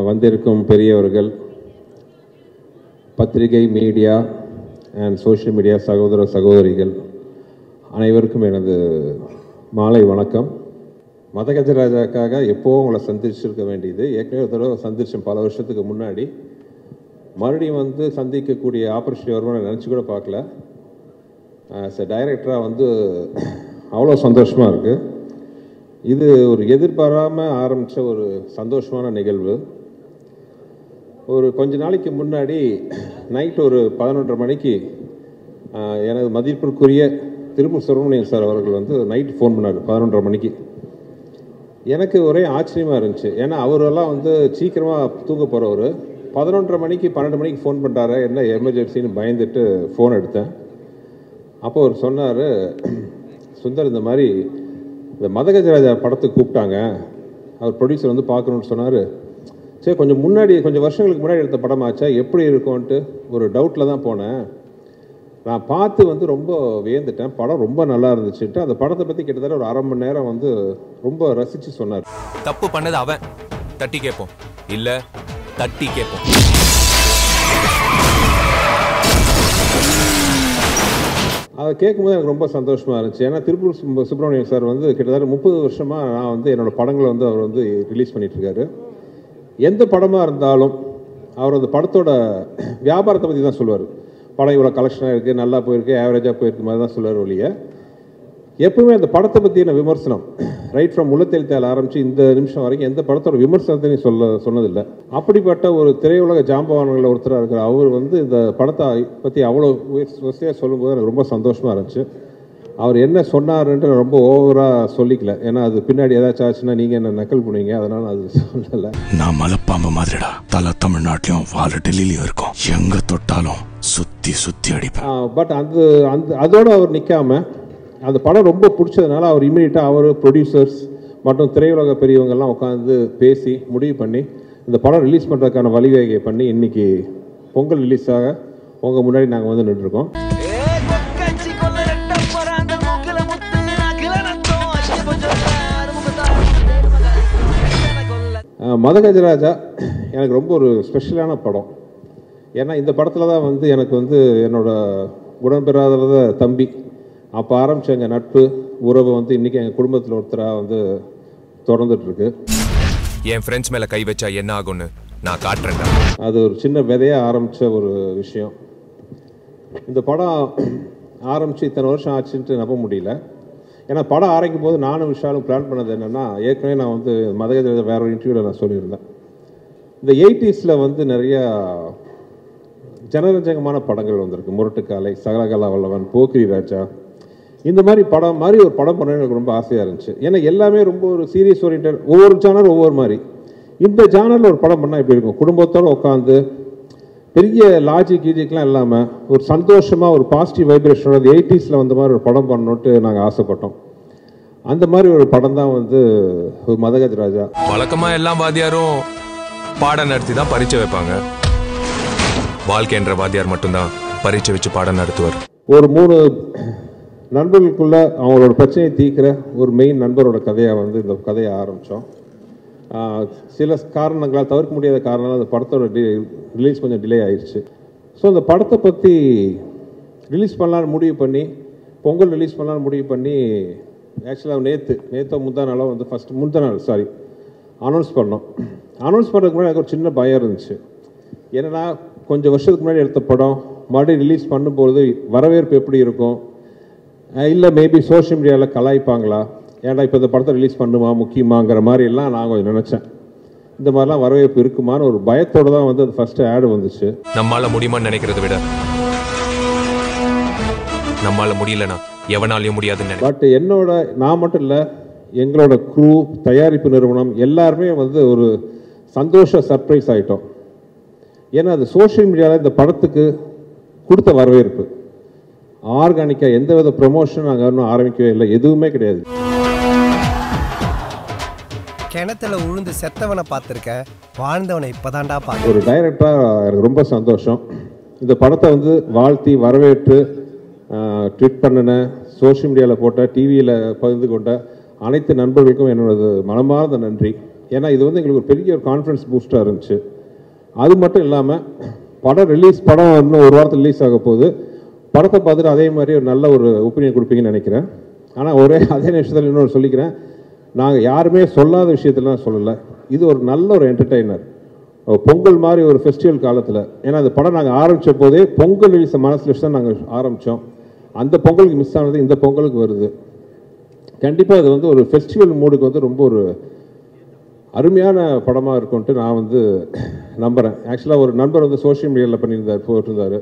வந்திருக்கும் பெரியவர்கள், பத்திரிகை, மீடியா அண்ட் சோஷியல் மீடியா சகோதர சகோதரிகள் அனைவருக்கும் எனது மாலை வணக்கம். மதகஜராஜாக்காக எப்போவும் உங்களை சந்திச்சிருக்க வேண்டியது. ஏற்கனவே ஒரு தடவை சந்திச்சேன் பல வருஷத்துக்கு முன்னாடி. மறுபடியும் வந்து சந்திக்கக்கூடிய ஆப்பர்ச்சுனிட்டி வருமானு நினச்சி கூட பார்க்கல. ஆஸ் எ டைரக்டராக வந்து அவ்வளோ சந்தோஷமாக இருக்குது. இது ஒரு எதிர்பாராமல் ஆரம்பித்த ஒரு சந்தோஷமான நிகழ்வு. ஒரு கொஞ்ச நாளைக்கு முன்னாடி நைட் ஒரு 11:30 மணிக்கு எனது மதிப்பிற்குரிய திருப்பூர் சுப்பிரமணியன் சார் அவர்கள் வந்து நைட்டு ஃபோன் பண்ணார் 11:30 மணிக்கு. எனக்கு ஒரே ஆச்சரியமாக இருந்துச்சு. ஏன்னா அவரெல்லாம் வந்து சீக்கிரமாக தூங்க போகிறவர் 11:30 மணிக்கு 12 மணிக்கு ஃபோன் பண்ணுறாரு, என்ன எமர்ஜென்சின்னு பயந்துட்டு ஃபோன் எடுத்தேன். அப்போ அவர் சொன்னார், சுந்தர் இந்த மாதிரி இந்த மதகஜராஜா படத்துக்கு கூப்பிட்டாங்க, அவர் ப்ரொடியூசர் வந்து பார்க்கணுன்னு சொன்னார். சரி, கொஞ்சம் வருஷங்களுக்கு முன்னாடி எடுத்த படமாச்சா, எப்படி இருக்கும்ன்ட்டு ஒரு டவுட்டில் தான் போனேன். நான் பார்த்து வந்து ரொம்ப வியந்துட்டேன். படம் ரொம்ப நல்லா இருந்துச்சுட்டு அந்த படத்தை பற்றி கிட்டத்தட்ட ஒரு 1/2 மணி நேரம் வந்து ரொம்ப ரசித்து சொன்னார். தப்பு பண்ணது அவன், தட்டி கேட்போம், இல்லை தட்டி கேட்போம். அதை கேட்கும்போது எனக்கு ரொம்ப சந்தோஷமாக இருந்துச்சு. ஏன்னா திருப்பூர் சுப்பிரமணியன் சார் வந்து கிட்டத்தட்ட 30 வருஷமாக நான் வந்து என்னோடய படங்களை வந்து அவர் வந்து ரிலீஸ் பண்ணிகிட்ருக்காரு. எந்த படமாக இருந்தாலும் அவர் அந்த படத்தோட வியாபாரத்தை பற்றி தான் சொல்லுவார். படம் இவ்வளோ கலெக்ஷனாக இருக்குது, நல்லா போயிருக்கு, ஆவரேஜாக போயிருக்கு மாதிரி தான் சொல்லுவார் ஒழிய எப்பவுமே அந்த படத்தை பற்றின விமர்சனம் ரைட் ஃப்ரம் முள்ளத்தெழுத்தால் ஆரம்பித்து இந்த நிமிஷம் வரைக்கும் எந்த படத்தோட விமர்சனத்தையும் சொன்னதில்லை. அப்படிப்பட்ட ஒரு திரையுலக ஜாம்பவான்களில் ஒருத்தராக இருக்கிற அவர் வந்து இந்த படத்தை பற்றி அவ்வளோ வசதியாக சொல்லும்போது எனக்கு ரொம்ப சந்தோஷமாக இருந்துச்சு. அவர் என்ன சொன்னார்ன்ட்டு ரொம்ப ஓவராக சொல்லிக்கல. ஏன்னா அது பின்னாடி ஏதாச்சும் ஆச்சுன்னா நீங்கள் என்ன நக்கல் பண்ணுவீங்க, அதனால் அது சொல்லலை. நான் மலைப்பாம்பு மாதிரிடா, தலை தமிழ்நாட்டிலையும் வாழ டெல்லியிலையும் இருக்கும், எங்கே தொட்டாலும் சுற்றி சுற்றி அடிப்பேன். பட் அதோடு அவர் நிற்காம அந்த படம் ரொம்ப பிடிச்சதுனால அவர் இமீடியட்டாக அவர் ப்ரொடியூசர்ஸ் மற்றும் திரையுலக பெரியவங்கள்லாம் உட்காந்து பேசி முடிவு பண்ணி இந்த படம் ரிலீஸ் பண்ணுறதுக்கான வழிவகை பண்ணி இன்றைக்கி பொங்கல் ரிலீஸாக உங்கள் முன்னாடி நாங்கள் வந்து நின்றுருக்கோம். மதகஜராஜா எனக்கு ரொம்ப ஒரு ஸ்பெஷலான படம். ஏன்னா இந்த படத்தில் தான் வந்து எனக்கு வந்து என்னோடய உடன்பெறாத தம்பி அப்போ ஆரம்பித்த எங்கள் நட்பு உறவு வந்து இன்றைக்கி எங்கள் குடும்பத்தில் ஒருத்தராக வந்து தொடர்ந்துட்டுருக்கு. என் ஃப்ரெண்ட்ஸ் மேலே கை வச்சா என்ன ஆகும்னு நான் காட்டுறேன். அது ஒரு சின்ன விதையாக ஆரம்பித்த ஒரு விஷயம். இந்த படம் ஆரம்பித்து இத்தனை வருஷம் ஆச்சுன்ட்டு நம்ப முடியல. ஏன்னா படம் ஆரம்பிக்கும் போது நானும் விஷாலும் பிளான் பண்ணது என்னென்னா, ஏற்கனவே நான் வந்து மதகஜராஜா வேற ஒரு இன்டர்வியூவில் நான் சொல்லியிருந்தேன், இந்த 80s வந்து நிறையா ஜனரஞ்சகமான படங்கள் வந்திருக்கு. முரட்டுக்காலை, சகலகலா வல்லவன், போக்கிரி ராஜா, இந்த மாதிரி படம் மாதிரி ஒரு படம் பண்ண எனக்கு ரொம்ப ஆசையாக இருந்துச்சு. ஏன்னா எல்லாமே ரொம்ப ஒரு சீரியஸ் ஓரியன்டட், ஒவ்வொரு ஜானர் ஒவ்வொரு மாதிரி. இந்த ஜானரில் ஒரு படம் பண்ணால் எப்படி இருக்கும், குடும்பத்தோடு உட்காந்து பெரிய லாஜிக் கீஜிக்லாம் இல்லாமல் ஒரு சந்தோஷமாக ஒரு பாசிட்டிவ் வைப்ரேஷனோட 80s வந்த மாதிரி ஒரு படம் பண்ணணுன்ட்டு நாங்கள் ஆசைப்பட்டோம். அந்த மாதிரி ஒரு படம் தான் வந்து ஒரு மதகஜராஜா. வழக்கமாக எல்லா வாத்தியாரும் பாடம் நடத்தி தான் பரீட்சை வைப்பாங்க. வாழ்க்கை என்ற வாத்தியார் மட்டும்தான் பரீட்சை வச்சு பாடம் நடத்துவார். ஒரு 3 நண்பர்களுக்குள்ள அவங்களோட பிரச்சனையை தீர்க்கிற ஒரு மெயின் நண்பரோட கதையாக வந்து இந்த கதையை ஆரம்பித்தோம். சில காரணங்களால், தவிர்க்க முடியாத காரணங்களால் அந்த படத்தோட ரிலீஸ் கொஞ்சம் டிலே ஆயிடுச்சு. ஸோ அந்த படத்தை பற்றி ரிலீஸ் பண்ணலான்னு முடிவு பண்ணி, பொங்கல் ரிலீஸ் பண்ணலான்னு முடிவு பண்ணி, ஆக்சுவலாக நேற்று முந்தா நாளாக வந்து அனௌன்ஸ் பண்ணோம். அனௌன்ஸ் பண்ணுறதுக்கு முன்னாடி எனக்கு ஒரு சின்ன பயம் இருந்துச்சு. ஏன்னா கொஞ்சம் வருஷத்துக்கு முன்னாடி எடுத்த படம் மறுபடியும் ரிலீஸ் பண்ணும்போது வரவேற்பு எப்படி இருக்கும், இல்லை மேபி சோஷியல் மீடியாவில் கலாய்ப்பாங்களா, ஏன்னா இப்போ இந்த படத்தை ரிலீஸ் பண்ணுமா முக்கியமாங்கிற மாதிரி எல்லாம் நான் கொஞ்சம் நினச்சேன். இந்த மாதிரிலாம் வரவேற்பு இருக்குமான்னு ஒரு பயத்தோடு தான் வந்து அது ஃபஸ்ட்டு ஆடு வந்துச்சு. நம்மளால் முடியுமான்னு நினைக்கிறத விட நம்மளால் முடியலன்னா எவனாலையும் முடியாதுன்னு. பட் நான் மட்டும் இல்லை, எங்களோட க்ரூ, தயாரிப்பு நிறுவனம் எல்லாருமே வந்து ஒரு சந்தோஷ சர்ப்ரைஸ் ஆகிட்டோம். ஏன்னா அது சோஷியல் மீடியாவில் இந்த படத்துக்கு கொடுத்த வரவேற்பு ஆர்கானிக்காக எந்த வித ப்ரமோஷன் நாங்கள் இன்னும் ஆரம்பிக்கவே இல்லை, எதுவுமே கிடையாது. கிணத்துல உழுந்து செத்தவனை பார்த்துருக்கேன், வாழ்ந்தவனை இப்போதான்டா பார்க்க. ஒரு டைரக்டராக எனக்கு ரொம்ப சந்தோஷம். இந்த படத்தை வந்து வாழ்த்தி வரவேற்று ட்வீட் பண்ணின, சோஷியல் மீடியாவில் போட்ட, டிவியில் பகிர்ந்து கொண்ட அனைத்து நண்பர்களுக்கும் என்னோட மனமார்ந்த நன்றி. ஏன்னா இது வந்து எங்களுக்கு ஒரு பெரிய ஒரு கான்ஃபிடன்ஸ் பூஸ்டாக இருந்துச்சு. அது மட்டும் இல்லாமல் படம் இன்னும் ஒரு வாரத்தில் ரிலீஸ் ஆக போகுது. படத்தை பார்த்துட்டு அதே மாதிரி ஒரு நல்ல ஒரு ஒப்பீனியன் கொடுப்பீங்கன்னு நினைக்கிறேன். ஆனால் அதே நிமிஷத்தில் இன்னொரு சொல்லிக்கிறேன், நாங்கள் யாருமே சொல்லாத விஷயத்தெல்லாம் சொல்லலை. இது ஒரு நல்ல ஒரு என்டர்டெய்னர். பொங்கல் மாதிரி ஒரு ஃபெஸ்டிவல் காலத்தில், ஏன்னா அந்த படம் நாங்கள் ஆரம்பித்த போதே பொங்கல் ரிலீஸை மனசில் வச்சு தான் நாங்கள் ஆரம்பித்தோம். அந்த பொங்கலுக்கு மிஸ் ஆனது இந்த பொங்கலுக்கு வருது. கண்டிப்பாக அது வந்து ஒரு ஃபெஸ்டிவல் மூடுக்கு வந்து ரொம்ப ஒரு அருமையான படமாக இருக்கும்ன்ட்டு நான் வந்து நம்புகிறேன். ஆக்சுவலாக ஒரு நண்பர் வந்து சோஷியல் மீடியாவில் போட்டிருந்தார்,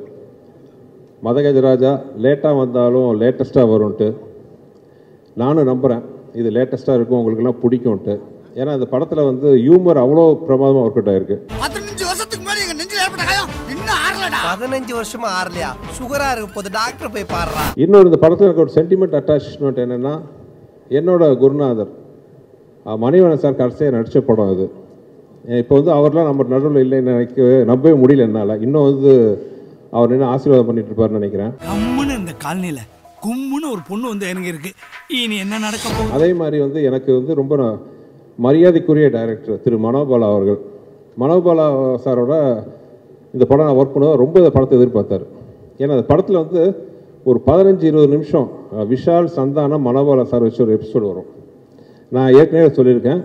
மதகஜராஜா லேட்டாக வந்தாலும் லேட்டஸ்ட்டாக வரும்ன்ட்டு. நானும் நம்புகிறேன் இது லேட்டஸ்ட்டாக இருக்கும், உங்களுக்கெல்லாம் பிடிக்கும்ன்ட்டு. ஏன்னா அந்த படத்தில் வந்து ஹியூமர் அவ்வளோ பிரமாதமாக ஒர்க் அவுட் ஆயிருக்கு. 15 வருஷமா ஆறலையா? சுகரா இருக்க போது டாக்டர் போய் பாடுறா. இன்னொரு இந்த படத்தில் எனக்கு ஒரு சென்டிமெண்ட் அட்டாச்மெண்ட் என்னென்னா, என்னோட குருநாதர் மணிவண்ணன் சார் கடைசியாக நடித்த படம் அது. இப்போ வந்து அவர்லாம் நம்ம நடுவில் இல்லைன்னு நம்பவே முடியல என்னால். இன்னும் வந்து அவர் என்ன ஆசீர்வாதம் பண்ணிட்டு இருப்பாருன்னு நினைக்கிறேன். கம்முன்னு இந்த காலனியில் கும்முன்னு ஒரு பொண்ணு வந்து எனக்கு இருக்கு, இனி என்ன நடக்க போகுது? அதே மாதிரி வந்து எனக்கு வந்து ரொம்ப மரியாதைக்குரிய டைரக்டர் திரு மனோபாலா அவர்கள். மனோபாலா சாரோட இந்த படம் நான் ஒர்க் பண்ணுவது ரொம்ப இந்த படத்தை எதிர்பார்த்தார். ஏன்னா அந்த படத்தில் வந்து ஒரு 15-20 நிமிஷம் விஷால், சந்தானம், மனோபாலா சார் வச்சு ஒரு எபிசோடு வரும். நான் ஏற்கனவே சொல்லியிருக்கேன்,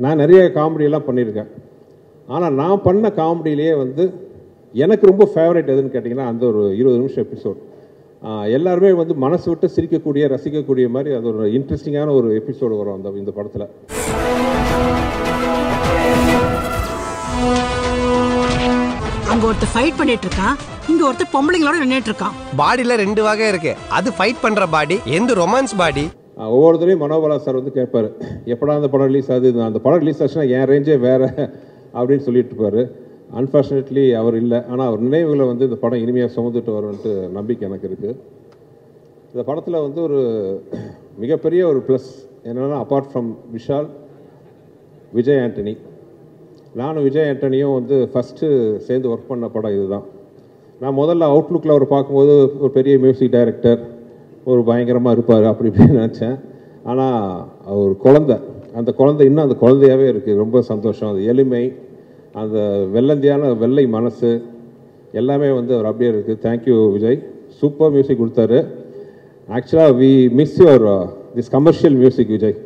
நான் நிறைய காமெடியெல்லாம் பண்ணியிருக்கேன். ஆனால் நான் பண்ண காமெடியிலேயே வந்து எனக்கு ரொம்ப ஃபேவரட் எதுன்னு கேட்டிங்கன்னா அந்த ஒரு 20 நிமிஷம் எபிசோட். எல்லாருமே வந்து மனசு விட்டு சிரிக்கக்கூடிய, ரசிக்கக்கூடிய மாதிரி அது ஒரு இன்ட்ரெஸ்டிங்கான ஒரு எபிசோடு வரும் இந்த படத்தில். அங்க ஒருத்தர் ஃபைட் பண்ணிட்டு இருக்கான், இங்க ஒருத்தர் பொம்பளைங்களோட நின்னுட்டு இருக்கான். பாடியில 2 வகை இருக்கு. அது ஃபைட் பண்ற பாடி, எந்த ரொமான்ஸ் பாடி. ஒவ்வொருத்தரையும் மனோபாலா சார் வந்து கேட்பார், எப்படா அந்த படம் ரிலீஸ் ஆகுது, அந்த படம் ரிலீஸ் ஆச்சுன்னா என் ரேஞ்சே வேறு அப்படின்னு சொல்லிட்டு இருப்பார். அன்ஃபார்ச்சுனேட்லி அவர் இல்லை. ஆனால் அவர் நினைவுகளை வந்து இந்த படம் இனிமையாக சுமந்துட்டு வரும்ன்ட்டு நம்பிக்கை எனக்கு இருக்குது. இந்த படத்தில் வந்து ஒரு மிகப்பெரிய ஒரு ப்ளஸ் என்னென்னா, அப்பார்ட் ஃப்ரம் விஷால், விஜய் ஆண்டனி. நானும் விஜய் ஆண்டனியும் வந்து ஃபஸ்ட்டு சேர்ந்து ஒர்க் பண்ண படம் இதுதான். நான் முதல்ல அவுட்லுக்கில் அவர் பார்க்கும்போது ஒரு பெரிய மியூசிக் டைரக்டர், ஒரு பயங்கரமாக இருப்பார் அப்படி இப்படின்னு நினச்சேன். ஆனால் அவர் குழந்தை, அந்த குழந்தை இன்னும் அந்த குழந்தையாகவே இருக்குது. ரொம்ப சந்தோஷம். அது எளிமை, அந்த வெள்ளை மனசு எல்லாமே வந்து அவர் அப்படியே இருக்குது. தேங்க்யூ விஜய், சூப்பர் மியூசிக் கொடுத்தாரு. ஆக்சுவலாக we miss your this commercial music Vijay.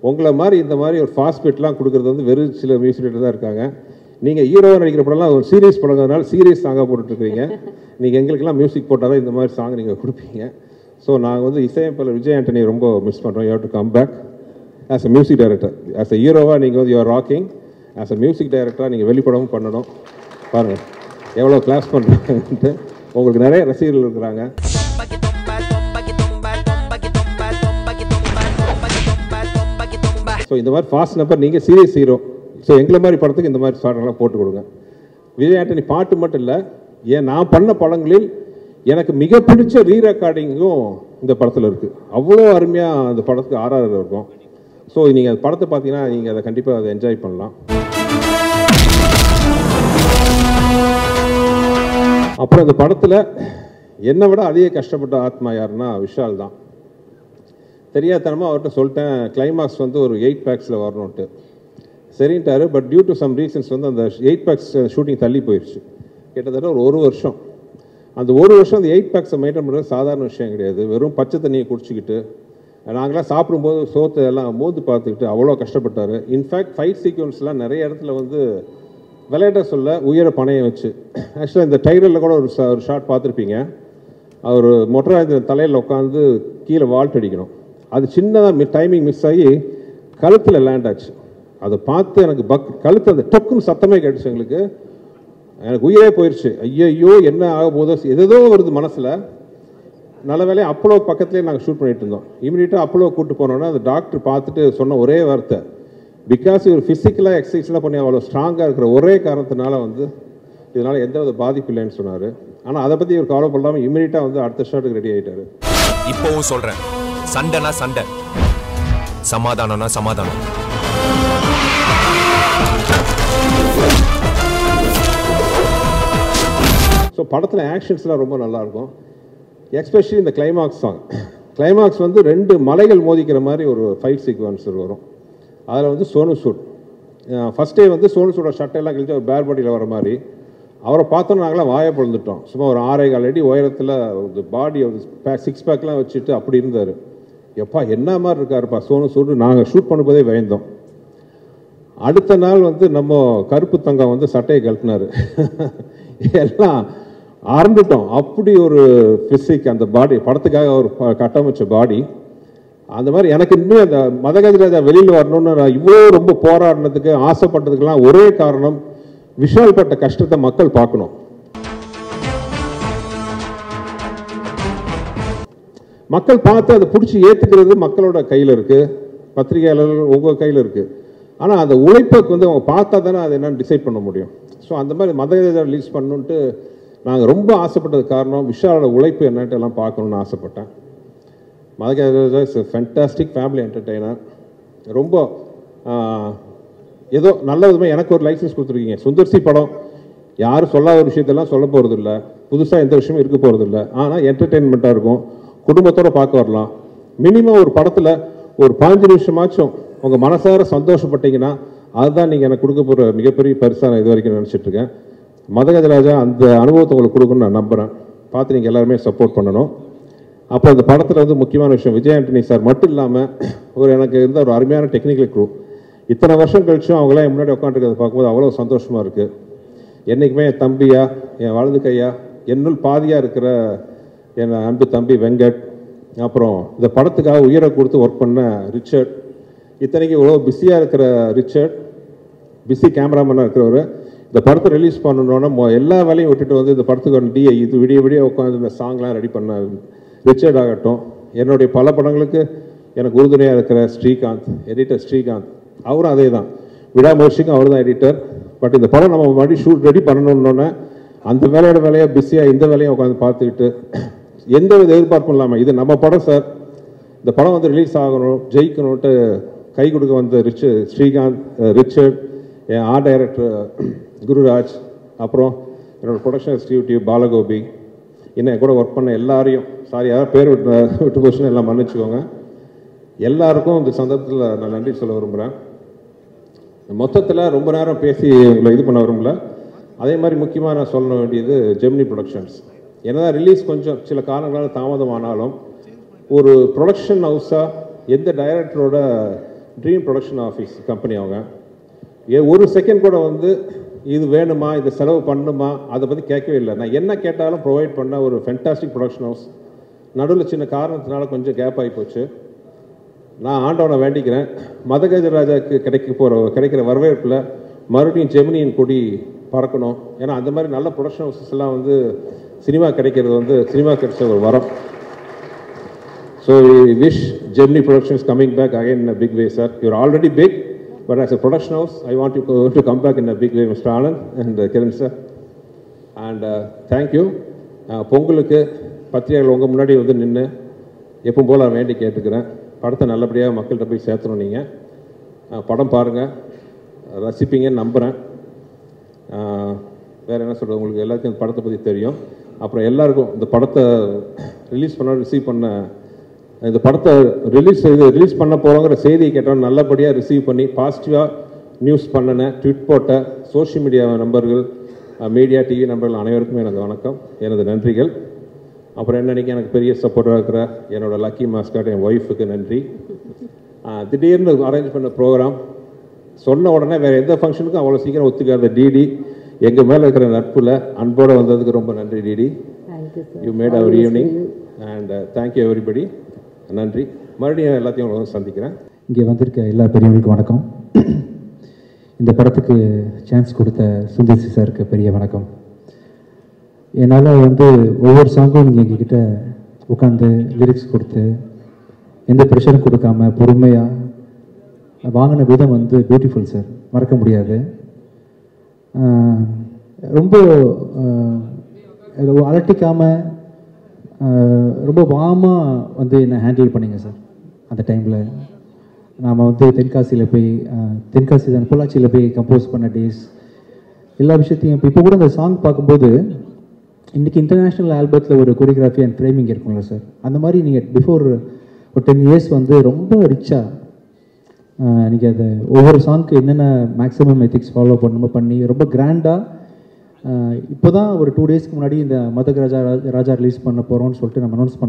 உங்களை மாதிரி இந்த மாதிரி ஒரு ஃபாஸ்ட் பீட்லாம் கொடுக்குறது வந்து வெறும் சில மியூசிக் டைரக்டர் தான் இருக்காங்க. நீங்கள் ஹீரோவாக நடிக்கிற படம்லாம் ஒரு சீரியஸ் படங்கிறதுனால சீரியஸ் சாங்காக போட்டுட்ருக்கீங்க. நீங்கள் எங்களுக்கெல்லாம் மியூசிக் போட்டால் தான் இந்த மாதிரி சாங் நீங்கள் கொடுப்பீங்க. ஸோ நாங்கள் வந்து இசையமைப்பாளர் விஜய் ஆண்டனியை ரொம்ப மிஸ் பண்ணுறோம். You have to come back as a music director. As a ஹீரோவாக நீங்கள் வந்து you're rocking. As a music டைரக்டராக நீங்கள் வெளிப்படவும் பண்ணணும். பாருங்கள் எவ்வளோ கிளாஸ் பண்ணுறாங்கன்ட்டு. உங்களுக்கு நிறைய ரசிகர்கள் இருக்கிறாங்க. ஸோ இந்த மாதிரி ஃபாஸ்ட் நம்பர் நீங்கள் சீரியஸ் ஹீரோ. ஸோ எங்களை மாதிரி படத்துக்கு இந்த மாதிரி சாங்கெல்லாம் போட்டு கொடுங்க. விஜய் ஆண்டனி பாட்டு மட்டும் இல்லை, ஏன் நான் பண்ண படங்களில் எனக்கு மிக பிடிச்ச ரீரெக்கார்டிங்கும் இந்த படத்தில் இருக்குது. அவ்வளோ அருமையாக அந்த படத்துக்கு ஆர்ஆர் இருக்கும். ஸோ நீங்கள் அந்த படத்தை பார்த்தீங்கன்னா நீங்கள் அதை கண்டிப்பாக அதை என்ஜாய் பண்ணலாம். அப்புறம் இந்த படத்தில் என்னை விட அதிக கஷ்டப்பட்ட ஆத்மா யாருன்னா விஷால் தான். தெரியாதனமாக அவர்கிட்ட சொல்லிட்டேன், கிளைமாக்ஸ் வந்து ஒரு 8 பேக்ஸில் வரணுன்ட்டு. சரின்ட்டாரு. But due to some reasons வந்து அந்த 8 பேக்ஸ் ஷூட்டிங் தள்ளி போயிடுச்சு. கிட்டத்தட்ட ஒரு வருஷம். அந்த ஒரு வருஷம் அந்த 8 பேக்ஸை மெயின்டைன் பண்ணுறது சாதாரண விஷயம் கிடையாது. வெறும் பச்சை தண்ணியை குடிச்சிக்கிட்டு நாங்களாம் சாப்பிடும்போது சோத்தை எல்லாம் மோந்து பார்த்துக்கிட்டு அவ்வளோ கஷ்டப்பட்டார். இன்ஃபேக்ட் ஃபைட் சீக்வன்ஸ்லாம் நிறைய இடத்துல வந்து விளையாட்ட சொல்ல உயர பணையை வச்சு. ஆக்சுவலாக இந்த டைலரில் கூட ஒரு ஷாட் பார்த்துருப்பீங்க. அவர் மொட்டராஜன் தலையில் உட்காந்து கீழே வால்ட் அடிக்கணும். அது சின்னதாக டைமிங் மிஸ் ஆகி கழுத்தில் லேண்ட் ஆச்சு. அதை பார்த்து எனக்கு கழுத்து அந்த டக்குன்னு சத்தமே கேட்டுச்சு. எனக்கு உயிரே போயிடுச்சு. ஐயோ என்ன ஆக போதோ எதோ வருது மனசில். நல்ல வேலையை அப்போலோ பக்கத்துலேயே நாங்கள் ஷூட் பண்ணிட்டு இருந்தோம். இமீடியட்டாக அப்போலோ கூப்பிட்டு போனோன்னா அந்த டாக்டர் பார்த்துட்டு சொன்ன ஒரே வார்த்தை, பிகாஸ் இவர் ஃபிசிக்கலாக எக்ஸசைஸ்லாம் பண்ணி அவ்வளோ ஸ்ட்ராங்காக இருக்கிற ஒரே காரணத்தினால வந்து இதனால் எந்த வித பாதிப்பு இல்லைன்னு சொன்னார். ஆனால் அதை பற்றி இவர் கவலை பண்ணாமல் இமீடியட்டாக வந்து அடுத்த ஷாட்டுக்கு ரெடி ஆகிட்டார். இப்போவும் சொல்கிறேன், சண்டைனா சண்டை, சமாதானம்னா சமாதானம். ஸோ படத்தில் ஆக்ஷன்ஸ்லாம் ரொம்ப நல்லாயிருக்கும். எஸ்பெஷலி இந்த கிளைமாக்ஸ் சாங். கிளைமாக்ஸ் வந்து 2 மலைகள் மோதிக்கிற மாதிரி ஒரு ஃபைட் சீக்வன்ஸ் வரும். அதில் வந்து சோனு சூட் ஃபஸ்ட் டே வந்து சோனுஸோட சட்டையெல்லாம் கழிச்சு ஒரு பேர் பாடியில் வர மாதிரி அவரை பார்த்தோன்னா நாங்களாம் வாயை பொழுந்துட்டோம். சும்மா ஒரு 6.25 அடி உயரத்தில் பாடி சிக்ஸ் பேக்லாம் வச்சுட்டு அப்படி இருந்தார். எப்பா என்ன மாதிரி இருக்காருப்பா சோனு சொல்லிட்டு நாங்கள் ஷூட் பண்ணும்போதே பயந்தோம். அடுத்த நாள் வந்து நம்ம கருப்பு தங்கம் வந்து சட்டையை கழட்டினார். எல்லாம் ஆரம்பிட்டோம். அப்படி ஒரு ஃபிசிக் அந்த பாடி படத்துக்காக ஒரு கட்டமைச்ச பாடி. அந்த மாதிரி எனக்கு இன்னும் அந்த மதகஜராஜா வெளியில் வரணும்னு நான் இவ்வளோ ரொம்ப போராடினதுக்கு ஆசைப்பட்டதுக்கெல்லாம் ஒரே காரணம் விஷால் பட்ட கஷ்டத்தை மக்கள் பார்க்கணும். மக்கள் பார்த்து அதை பிடிச்சி ஏற்றுக்கிறது மக்களோட கையில் இருக்குது, பத்திரிகையாளர்கள் உங்கள் கையில் இருக்குது. ஆனால் அந்த உழைப்புக்கு வந்து அவங்க பார்த்தா தானே அதை என்னென்னு டிசைட் பண்ண முடியும். ஸோ அந்த மாதிரி மதகஜா ரிலீஸ் பண்ணணுன்ட்டு நாங்கள் ரொம்ப ஆசைப்பட்டது காரணம் விஷாலோட உழைப்பு என்னன்ட்டு எல்லாம் பார்க்கணுன்னு ஆசைப்பட்டேன். Madhagaja is a fantastic family entertainer. ரொம்ப ஏதோ நல்ல விதமாக எனக்கு ஒரு லைசன்ஸ் கொடுத்துருக்கீங்க. சுந்தர்சி படம் யாரும் சொல்லாத ஒரு விஷயத்தெல்லாம் சொல்ல போகிறது இல்லை, புதுசாக எந்த விஷயமும் இருக்க போகிறது இல்லை. ஆனால் என்டர்டெயின்மெண்ட்டாக இருக்கும், குடும்பத்தோடு பார்க்க வரலாம். மினிமம் ஒரு படத்தில் ஒரு 15 நிமிஷமாச்சும் உங்கள் மனசார சந்தோஷப்பட்டீங்கன்னா அதுதான் நீங்கள் எனக்கு கொடுக்க போகிற மிகப்பெரிய பரிசாக நான் இது வரைக்கும் நினச்சிட்ருக்கேன். மதகஜராஜா அந்த அனுபவத்தை உங்களுக்கு கொடுக்கணும்னு நான் நம்புகிறேன். பார்த்து நீங்கள் எல்லாருமே சப்போர்ட் பண்ணணும். அப்போ அந்த படத்தில் வந்து முக்கியமான விஷயம் விஜய் ஆண்டனி சார் மட்டும் இல்லாமல் எனக்கு இருந்த ஒரு அருமையான டெக்னிக்கல் க்ரூ. இத்தனை வருஷம் கழிச்சும் அவங்களாம் என் முன்னாடி உட்காந்துருக்கிறத பார்க்கும்போது அவ்வளோ சந்தோஷமாக இருக்குது. என்றைக்குமே என் தம்பியா, என் வலது கையா, என்னுள் பாதியாக இருக்கிற என் அன்பு தம்பி வெங்கட், அப்புறம் இந்த படத்துக்காக உயிரை கொடுத்து ஒர்க் பண்ண ரிச்சர்ட், இத்தனைக்கு இவ்வளோ பிஸியாக இருக்கிற ரிச்சர்ட், பிஸி கேமராமேனாக இருக்கிறவர், இந்த படத்தை ரிலீஸ் பண்ணணுன்னா எல்லா வேலையும் விட்டுட்டு வந்து இந்த படத்துக்கு இது விடிய உட்காந்து இந்த சாங்லாம் ரெடி பண்ண ரிச்சர்ட் ஆகட்டும், என்னுடைய பல படங்களுக்கு எனக்கு உறுதுணையாக இருக்கிற ஸ்ரீகாந்த், எடிட்டர் ஸ்ரீகாந்த், அவரும் அதே தான், விடாமுயற்சிக்கும் அவர் தான் எடிட்டர். பட் இந்த படம் நம்ம மறுபடியும் ஷூட் ரெடி பண்ணணுன்னொன்னே அந்த வேலையாக பிஸியாக இந்த வேலையை உட்காந்து பார்த்துக்கிட்டு எந்த வித எதிர்பார்ப்பும் இல்லாமல் இது நம்ம படம் சார், இந்த படம் வந்து ரிலீஸ் ஆகணும், ஜெயிக்கணுன்ட்டு கை கொடுக்க வந்த ஸ்ரீகாந்த், ரிச்சர்ட், என் ஆர்ட் டைரக்டர் குருராஜ், அப்புறம் என்னோடய ப்ரொடக்ஷன் எக்ஸிக்யூட்டிவ் பாலகோபி, இன்னும் கூட ஒர்க் பண்ண எல்லாரையும், சாரி யாராவது பேர் விட்டு போச்சுன்னு எல்லாம் மன்னிச்சுக்கோங்க. எல்லாருக்கும் இந்த சந்தர்ப்பத்தில் நான் நன்றி சொல்ல விரும்புகிறேன். மொத்தத்தில் ரொம்ப நேரம் பேசி உங்களை இது பண்ண விரும்பல. அதே மாதிரி முக்கியமாக நான் சொல்ல வேண்டியது ஜெமினி ப்ரொடக்ஷன்ஸ். என்னதான் ரிலீஸ் கொஞ்சம் சில காரணங்களால் தாமதமானாலும் ஒரு ப்ரொடக்ஷன் ஹவுஸாக எந்த டைரக்டரோட ட்ரீம் ப்ரொடக்ஷன் ஆஃபீஸ் கம்பெனி அவங்க ஒரு செகண்ட் கூட வந்து இது வேணுமா, இது செலவு பண்ணணுமா, அதை பற்றி கேட்கவே இல்லை. நான் என்ன கேட்டாலும் ப்ரொவைட் பண்ண ஒரு ஃபென்டாஸ்டிக் ப்ரொடக்ஷன் ஹவுஸ். நடுவில் சின்ன காரணத்தினால கொஞ்சம் கேப் ஆகி போச்சு. நான் ஆண்டவனை வேண்டிக்கிறேன், மதகஜராஜாவுக்கு கிடைக்கிற வரவேற்பில் மறுபடியும் ஜெமினியின் கொடி பறக்கணும். ஏன்னா அந்த மாதிரி நல்ல ப்ரொடக்ஷன் ஹவுசஸ் எல்லாம் வந்து சினிமா கிடைக்கிறது வந்து சினிமா கிடைச்ச ஒரு வரம். So we wish Gemini Productions coming back again in a big way, sir. You're already big, but as a production house, I want you to come back in a big way, Mr. Anand and Kiran sir. And thank you. பொங்கலுக்கு பத்திரிகைகள் உங்கள் முன்னாடி வந்து நின்று எப்பவும் போல் வேண்டி கேட்டுக்கிறேன், படத்தை நல்லபடியாக மக்கள்கிட்ட போய் சேர்த்தணும். நீங்கள் படம் பாருங்கள், ரசிப்பீங்கன்னு நம்புகிறேன். வேறு என்ன சொல்கிறது, உங்களுக்கு எல்லாருக்கும் இந்த படத்தை பற்றி தெரியும். அப்புறம் எல்லாருக்கும் இந்த படத்தை ரிலீஸ் பண்ண இந்த படத்தை ரிலீஸ் பண்ண போகிறோங்கிற செய்தியை கேட்டோம், நல்லபடியாக ரிசீவ் பண்ணி பாசிட்டிவாக நியூஸ் பண்ணினேன், ட்விட் போட்ட சோஷியல் மீடியா நண்பர்கள், மீடியா டிவி நண்பர்கள் அனைவருக்குமே எனது வணக்கம், எனது நன்றிகள். அப்புறம் என்னன்னைக்கு எனக்கு பெரிய சப்போர்ட்டாக இருக்கிற என்னோட லக்கி மாஸ்காட் என் ஒய்ஃபுக்கு நன்றி. திடீர்னு அரேஞ்ச் பண்ண ப்ரோக்ராம் சொன்ன உடனே வேறு எந்த ஃபங்க்ஷனுக்கும் அவ்வளோ சீக்கிரம் ஒத்துக்காத டிடி, எங்கள் மேலே இருக்கிற நட்பில் அன்போடு வந்ததுக்கு ரொம்ப நன்றி DD. You made our evening and thank you everybody. நன்றி. மறுபடியும் எல்லாத்தையும் உங்களை சந்திக்கிறேன். இங்கே வந்திருக்க எல்லா பெரியவங்களுக்கும் வணக்கம். இந்த படத்துக்கு சான்ஸ் கொடுத்த சுந்தர்சி சாருக்கு பெரிய வணக்கம். என்னால் வந்து ஒவ்வொரு சாங்கும் நீங்கள் எங்ககிட்ட உட்காந்து லிரிக்ஸ் கொடுத்து எந்த ப்ரெஷரும் கொடுக்காம பொறுமையாக வாங்கின விதம் வந்து பியூட்டிஃபுல் சார், மறக்க முடியாது. ரொம்ப அலட்டிக்காமல் ரொம்ப வாமாக வந்து என்னை ஹேண்டில் பண்ணிங்க சார். அந்த டைமில் நாம் வந்து தென்காசி தான் பொள்ளாச்சியில் போய் கம்போஸ் பண்ண டேஸ், எல்லா விஷயத்தையும் இப்போ கூட அந்த சாங் பார்க்கும்போது இன்றைக்கி இன்டர்நேஷ்னல் ஆல்பத்தில் ஒரு கொரியோகிராஃபி அண்ட் ஃப்ரேமிங் இருக்குங்களா சார், அந்த மாதிரி நீங்கள் பிஃபோர் ஒரு 10 இயர்ஸ் வந்து ரொம்ப ரிச்சாக நீங்கள் அதை ஒவ்வொரு சாங்க்கு என்னென்ன மேக்ஸிமம் எத்திக்ஸ் ஃபாலோ பண்ணணுமோ பண்ணி ரொம்ப கிராண்டாக இப்போ தான் ஒரு 2 டேஸ்க்கு முன்னாடி இந்த மதக ராஜா ரிலீஸ் பண்ண போகிறோம்னு சொல்லிட்டு நம்ம அனௌன்ஸ்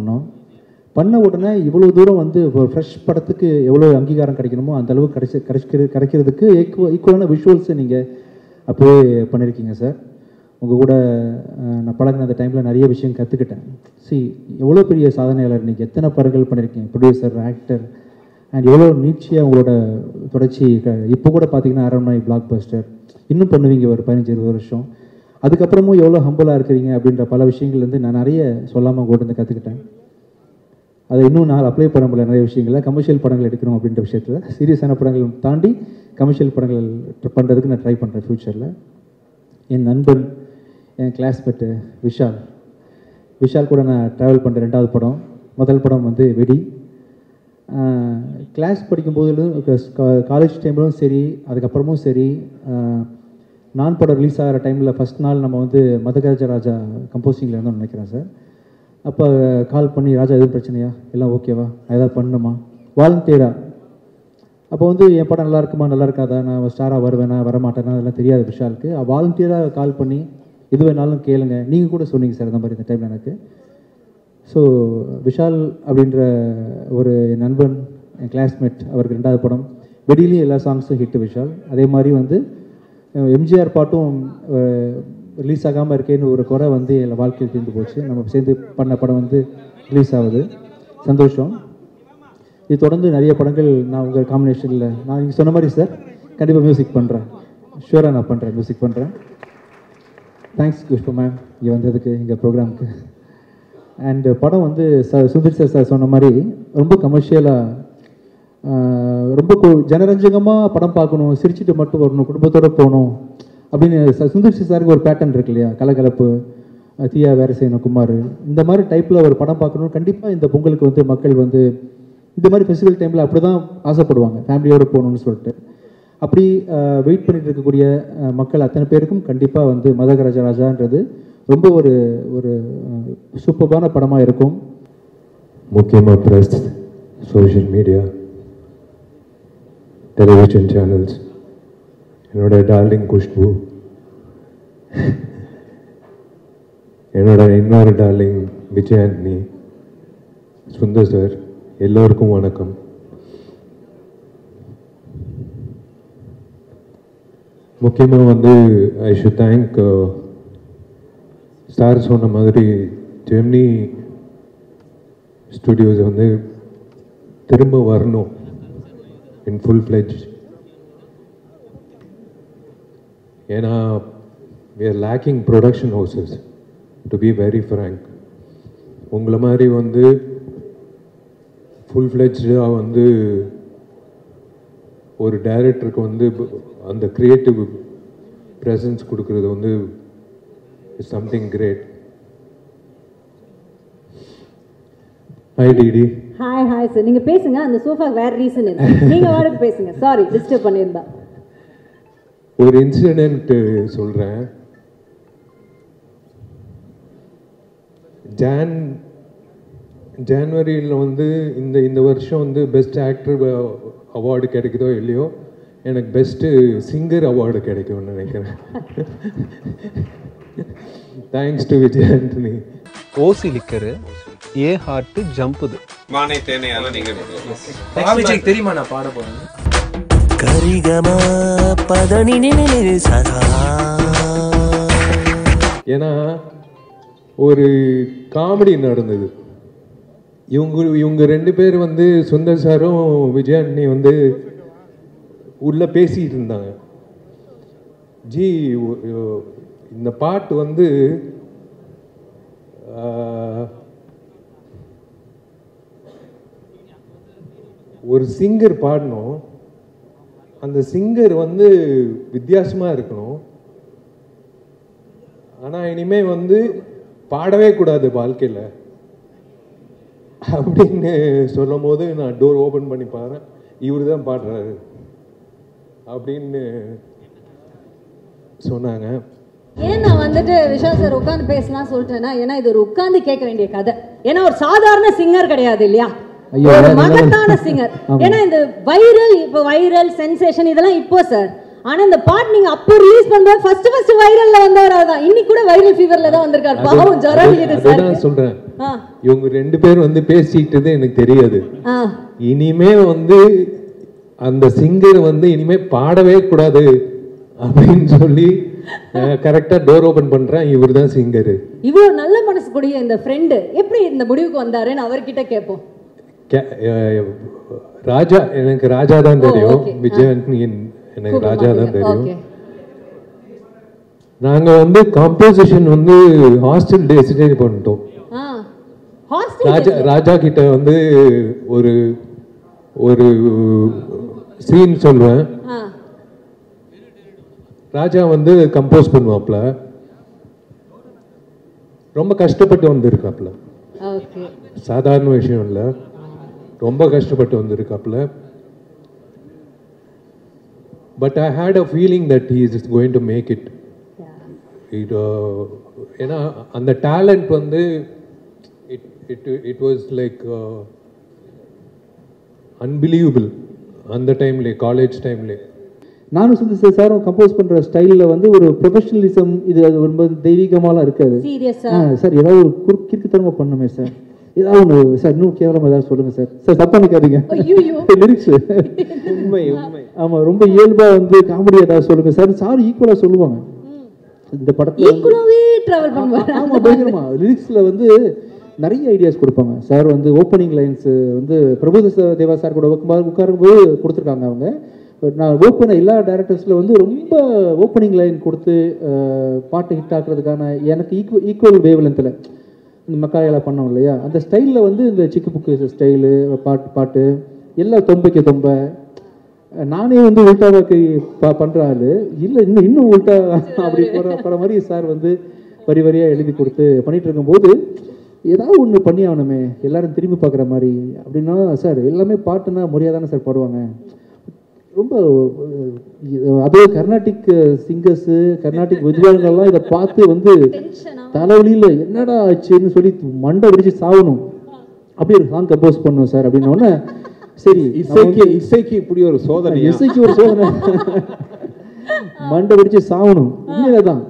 பண்ண உடனே இவ்வளோ தூரம் வந்து ஒரு ஃப்ரெஷ் படத்துக்கு எவ்வளோ அங்கீகாரம் கிடைக்கணுமோ அந்த அளவுக்கு கிடைக்கிறதுக்கு ஈக்குவலான விஷுவல்ஸை நீங்கள் அப்போவே பண்ணியிருக்கீங்க சார். உங்கள் கூட நான் பழகின அந்த டைமில் நிறைய விஷயம் கற்றுக்கிட்டேன். எவ்வளோ பெரிய சாதனையாளர் நீங்கள், எத்தனை படங்கள் பண்ணியிருக்கீங்க, ப்ரொடியூசர், ஆக்டர், அண்ட் எவ்வளோ நீட்சியாக உங்களோட தொடர்ச்சி. இப்போ கூட பார்த்தீங்கன்னா அரண்மனை, பிளாக் பஸ்டர், இன்னும் பண்ணுவீங்க ஒரு 15-20 வருஷம். அதுக்கப்புறமும் எவ்வளோ ஹம்பிளாக இருக்கிறீங்க அப்படின்ற பல விஷயங்கள்லேருந்து நான் நிறைய சொல்லாமல் கூட இருந்து கற்றுக்கிட்டேன். அதை இன்னும் நான் அப்ளை பண்ண முடியல நிறைய விஷயங்களில். கமர்ஷியல் படங்கள் எடுக்கணும் அப்படின்ற விஷயத்தில் சீரியஸான படங்கள் தாண்டி கமர்ஷியல் படங்கள் பண்ணுறதுக்கு நான் ட்ரை பண்ணுறேன் ஃப்யூச்சரில். என் நண்பன், என் கிளாஸ்மேட்டு விஷால் கூட நான் ட்ராவல் பண்ணுற 2வது படம். முதல் படம் வந்து வெடி. கிளாஸ் படிக்கும்போது காலேஜ் டைம்லும் சரி, அதுக்கப்புறமும் சரி, நான் படம் ரிலீஸ் ஆகிற டைமில் ஃபஸ்ட் நாள் நம்ம வந்து மதகஜ ராஜா கம்போசிங்கில் இருந்தோம்னு நினைக்கிறேன் சார். அப்போ கால் பண்ணி, ராஜா எதுவும் பிரச்சனையா, எல்லாம் ஓகேவா, நான் எதாவது பண்ணணுமா, வாலண்டியராக. அப்போ வந்து என் படம் நல்லா இருக்குமா நல்லா இருக்காதா, நான் ஸ்டாராக வருவேனா வரமாட்டேனா அதெல்லாம் தெரியாது விஷாலுக்கு. வாலண்டியராக கால் பண்ணி எது வேணாலும் கேளுங்க, நீங்கள் கூட சொன்னீங்க சார் அந்த மாதிரி இந்த டைமில் எனக்கு. ஸோ விஷால் அப்படின்ற ஒரு என் நண்பன், என் கிளாஸ்மேட், அவருக்கு 2வது படம் வெடியிலையும் எல்லா சாங்ஸும் ஹிட்டு விஷால். அதே மாதிரி வந்து எம்ஜிஆர் பாட்டும் ரிலீஸ் ஆகாமல் இருக்கேன்னு ஒரு குறை வந்து என் வாழ்க்கையில் தீர்ந்து போச்சு. நம்ம சேர்ந்து பண்ண படம் வந்து ரிலீஸ் ஆகுது, சந்தோஷம். இது தொடர்ந்து நிறைய படங்கள் நான் உங்கள் காம்பினேஷனில் நான் நீங்கள் சொன்ன மாதிரி சார் கண்டிப்பாக மியூசிக் பண்ணுறேன், ஷூராக நான் பண்ணுறேன், மியூசிக் பண்ணுறேன். தேங்க்ஸ் புஷ்பா மேம் இங்கே வந்ததுக்கு எங்கள் ப்ரோக்ராமுக்கு. அண்டு படம் வந்து சுந்தர் சார் சொன்ன மாதிரி ரொம்ப கமர்ஷியலாக, ரொம்ப ஜனரஞ்சகமாக படம் பார்க்கணும், சிரிச்சுட்டு மட்டும் வரணும், குடும்பத்தோடு போகணும் அப்படின்னு சுந்தர் சாருக்கு ஒரு பேட்டர்ன் இருக்கு இல்லையா, கலகலப்பு, தீயா வேறு செய்யணும், குமார், இந்த மாதிரி டைப்பில் ஒரு படம் பார்க்கணும். கண்டிப்பாக இந்த பொங்கலுக்கு வந்து மக்கள் வந்து இந்த மாதிரி ஃபெஸ்டிவல் டைமில் அப்படி தான் ஆசைப்படுவாங்க, ஃபேமிலியோடு போகணுன்னு சொல்லிட்டு. அப்படி வெயிட் பண்ணிட்டு இருக்கக்கூடிய மக்கள் அத்தனை பேருக்கும் கண்டிப்பாக வந்து மதக ராஜான்றது ரொம்ப ஒரு சூப்பரான படமாக இருக்கும். முக்கியமாக press, social media, television channels, என்னோட டார்லிங் குஷ்பு, என்னோட இன்னொரு டார்லிங் விஜய் ஆண்டனி, சுந்தர் சார், எல்லோருக்கும் வணக்கம். முக்கியமாக வந்து ஐ ஷுட் தேங்க் சார் சொன்ன மாதிரி ஜெமினி ஸ்டுடியோஸ் வந்து திரும்ப வரணும் இன் ஃபுல் ஃப்ளெஜ். ஏன்னா we are lacking production houses, to be very frank. உங்களை மாதிரி வந்து ஃபுல் ஃப்ளெஜ்டாக வந்து ஒரு டைரக்டருக்கு வந்து அந்த க்ரியேட்டிவ் ப்ரெசன்ஸ் கொடுக்குறது வந்து is something great. Hi DD. Hi sir, நீங்கள் பேசுங்க. அந்த சோஃபா வேறு ரீசன் இல்லை, நீங்கள் வாடகை பேசுங்க. சாரி டிஸ்டர்ப் பண்ணியிருந்தா. ஒரு இன்சிடென்ட் சொல்கிறேன். ஜான்வரியில் வந்து இந்த வருஷம் வந்து பெஸ்ட் ஆக்டர் அவார்டு கிடைக்குதோ இல்லையோ, எனக்கு பெஸ்ட்டு சிங்கர் அவார்டு கிடைக்கும்னு நினைக்கிறேன். Thanks to Vijay Antony. ஓசி லிக்கரு, ஏ ஹார்ட் ஜம்புது, மானை தேனையால நீங்க விஜய் தெரியுமா நான் பாட போறேன். கரிகமா பதனி சதா. ஏன்னா ஒரு காமெடி நடந்தது. இவங்க 2 பேர் வந்து சுந்தர் சாரும் விஜய் ஆண்டனி வந்து உள்ள பேசிட்டு இருந்தாங்க. ஜி இந்த பாட்டு வந்து ஒரு சிங்கர் பாடணும், அந்த சிங்கர் வந்து வித்தியாசமா இருக்கணும், ஆனா இனிமே வந்து பாடவே கூடாது வாழ்க்கையில் அப்படின்னு சொல்லும் போது நான் டோர் ஓபன் பண்ணி பாருறேன், இவரு தான் பாடுறாரு அப்படின்னு சொன்னாங்க. ஏன் நான் வந்துட்டு விஷால் சார் உட்காந்து பேசலாம் சொல்லிட்டேன்னா, ஏன்னா இது ஒரு உட்காந்து கேட்க வேண்டிய கதை. ஏன்னா ஒரு சாதாரண சிங்கர் கிடையாது இல்லையா, ஒரு மகத்தான சிங்கர். ஏன்னா இந்த வைரல் சென்சேஷன் இதெல்லாம் இப்போ சார். ஆனா இந்த பாட்டு நீங்க அப்போ ரிலீஸ் பண்ணும்போது ஃபர்ஸ்ட் வைரல்ல வந்தவர் தான். இன்னைக்கு கூட வைரல் ஃபீவர்ல தான் வந்திருக்காரு. பாவம் ஜரம் இது சார். நான் சொல்றேன் இவங்க ரெண்டு பேரும் வந்து பேசிட்டது எனக்கு தெரியாது. இனிமே வந்து அந்த சிங்கர் வந்து இனிமே பாடவே கூடாது அப்படின்னு சொல்லி கரெக்டா டோர் ஓபன் பண்றேன். இவர் தான் சிங்கர். இவ்வளவு நல்ல மனசு கூடிய இந்த ஃப்ரெண்ட் எப்படி இந்த முடிவுக்கு வந்தாருன்னு அவர்கிட்ட கேட்போம். ராஜா எனக்கு ராஜா தான் தெரியும். விஜயன் எனக்கு ராஜா தான் தெரியும். நாங்க வந்து காம்போசிஷன் வந்து ஹாஸ்டல் டேஸ்டே பண்ணிட்டோம். ராஜா கிட்ட வந்து ஒரு ஒரு சீன் சொல்லுவேன். ராஜா வந்து கம்போஸ் பண்ணுவாப்ல. ரொம்ப கஷ்டப்பட்டு வந்திருக்காப்ல. சாதாரண விஷயம் இல்லை. ரொம்ப கஷ்டப்பட்டு வந்திருக்காப்ல. But I had a feeling that he is going to make it. ஏன்னா அந்த டேலண்ட் வந்து it was like unbelievable அந்த டைம்ல காலேஜ் டைம்ல. நானும் சுந்தர் சாரும் கம்போஸ் பண்ற ஸ்டைலில் வந்து ஒரு ப்ரொஃபஷனலிசம் இது அது ரொம்ப தெய்வீகமாலாம் இருக்காது சார். ஏதாவது ஒரு குறுக்கித்தனமா பண்ணுமே சார். ஏதாவது ஒன்று சார் இன்னும் கேவலமாக ஏதாவது சொல்லுங்க சார். சார் தப்பா நினைக்காதீங்க. லிரிக்ஸ் ஆமாம் ரொம்ப இயல்பாக வந்து காமெடி ஏதாவது சொல்லுங்க சார். சார் ஈக்குவலாக சொல்லுவாங்க இந்த படத்தில். ஆமாம் பயங்கரமா லிரிக்ஸில் வந்து நிறைய ஐடியாஸ் கொடுப்பாங்க சார். வந்து ஓப்பனிங் லைன்ஸ் வந்து பிரபுதேவா தேவா சார் கூட உட்காரும்போது கொடுத்துருக்காங்க அவங்க. நான் ஒர்க் பண்ண எல்லா டேரக்டர்ஸில் வந்து ரொம்ப ஓப்பனிங் லைன் கொடுத்து பாட்டு ஹிட் ஆக்குறதுக்கான எனக்கு ஈக்குவல் வேவ் லென்த்தில் இந்த மக்காயெல்லாம் பண்ணோம் இல்லையா அந்த ஸ்டைலில் வந்து இந்த சிக்கு புக்கு ஸ்டைலு பாட்டு எல்லாம் தொம்பைக்கு தொம்ப நானே வந்து உல்டாவாக்கு பண்ணுற ஆள் இல்லை இன்னும் உல்டா அப்படி போகிற மாதிரி சார் வந்து வரி வரியாக எழுதி கொடுத்து பண்ணிகிட்டு இருக்கும்போது ஏதாவது ஒன்று பண்ணி ஆகணுமே எல்லாரும் திரும்பி பார்க்குற மாதிரி அப்படின்னா சார் எல்லாமே பாட்டுன்னா முறையாக தானே சார் பாடுவாங்க. ரொம்ப அதே கர்நாடிக் சிங்கர்ஸு கர்நாடிக் வித்வான்கள்லாம் இதை பார்த்து வந்து தலைவலியில் என்னடா ஆச்சுன்னு சொல்லி மண்டை பிடிச்சி சாகணும். அப்படி ஒரு சாங் கம்போஸ் பண்ணும் சார் அப்படின்னோடனே சரி இசைக்கு இப்படி ஒரு சோதனை இசைக்கு ஒரு சோதனை மண்டை பிடிச்சி சாகணும். உண்மையில்தான்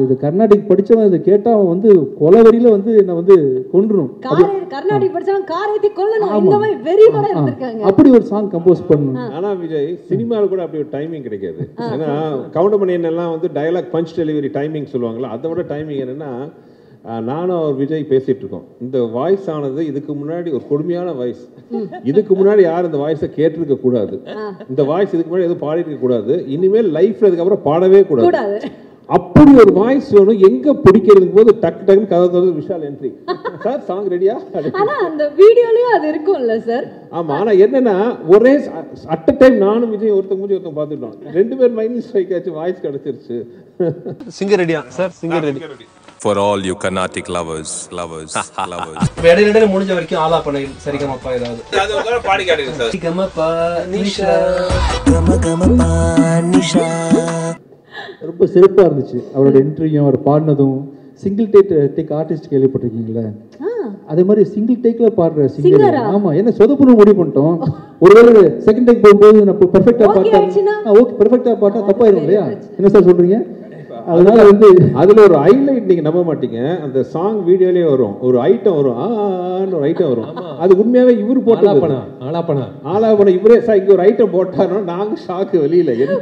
இது கர்நாடிக் படிச்சவன் இதை கேட்டா அவன் வந்து கொலவரியில வந்து என்ன வந்து கொன்றுணும். கர்நாடிக் படிச்சவன் காரேத்தி கொல்லணும் இந்த மாதிரி வெரி பட இருக்காங்க. அப்படி ஒரு சாங் கம்போஸ் பண்ணனும். ஆனா விஜய் சினிமால கூட அப்படி ஒரு டைமிங் கிடைக்காது. ஏன்னா கவுண்டமணி எல்லாம் வந்து டயலாக் பஞ்ச் டெலிவரி டைமிங் சொல்லுவாங்கல்ல அதை விட டைமிங் என்னன்னா நானும் அவர் விஜய் பேசிட்டு இருக்கோம். இந்த வாய்ஸ் ஆனது இதுக்கு முன்னாடி ஒரு கொடுமையான வாய்ஸ். இதுக்கு முன்னாடி யாரும் இந்த வாய்ஸை கேட்டிருக்க கூடாது. இந்த வாய்ஸ் இதுக்கு முன்னாடி எதுவும் பாடிட்டு இருக்க கூடாது. இனிமேல் லைஃப்ல இதுக்கப்புறம் பாடவே கூடாது. அப்படி ஒரு வாய்ஸ் வேணும். எங்க பிடிக்கிறதுக்கு போது டக்கு டக்குன்னு கதை தோது விஷால் என்ட்ரி சார் சாங் ரெடியா. ஆனா அந்த வீடியோலயும் அது இருக்கும்ல சார். ஆமா ஆனா என்னன்னா ஒரே அட் டைம் நானும் விஜய் ஒருத்தங்க பார்த்துட்டோம். ரெண்டு பேர் மைண்ட் ஸ்ட்ரைக் ஆச்சு. வாய்ஸ் கிடைச்சிருச்சு. சிங்கர் ரெடியா sir? Singer ready for all you Carnatic lovers. இடையில முடிஞ்ச வரைக்கும் ஆலாபனை சரிகமப்பா ஏதாவது அது ஒரு பாடி காட்டுங்க சார். சரிகமப்பா நிஷா கமகமப்பா நிஷா ரொம்ப சிறப்பாக இருந்துச்சு அவரோட என்ட்ரியும் அவர் பாடினதும். சிங்கிள் டேக் ஆர்டிஸ்ட் கேள்விப்பட்டிருக்கீங்களா? அதே மாதிரி சிங்கிள் டேக்ல பாடுற சிங்கர். ஆமா என்ன சொதப்புன்னு முடிவு பண்ணிட்டோம். ஒருவேளை செகண்ட் டேக் போகும்போது நம்ம பெர்ஃபெக்டா பாட்டா ஓகே பெர்ஃபெக்டா பாட்டா தப்பாயிரும் இல்லையா? என்ன சார் சொல்றீங்க? அதனால வந்து அதுல ஒரு ஹைலைட் நீங்க நம்ப மாட்டீங்க. அந்த சாங் வீடியோலயே வரும் ஒரு ஐட்டம் வரும். ஒரு ஐட்டம் வரும். அது உண்மையாவே இவர் போட்டது. ஆலாபனா இவரே சார் இங்க ஒரு ஐட்டம் போட்டாருன்னா நாங்க ஷாக்கு வெளியில என்ன.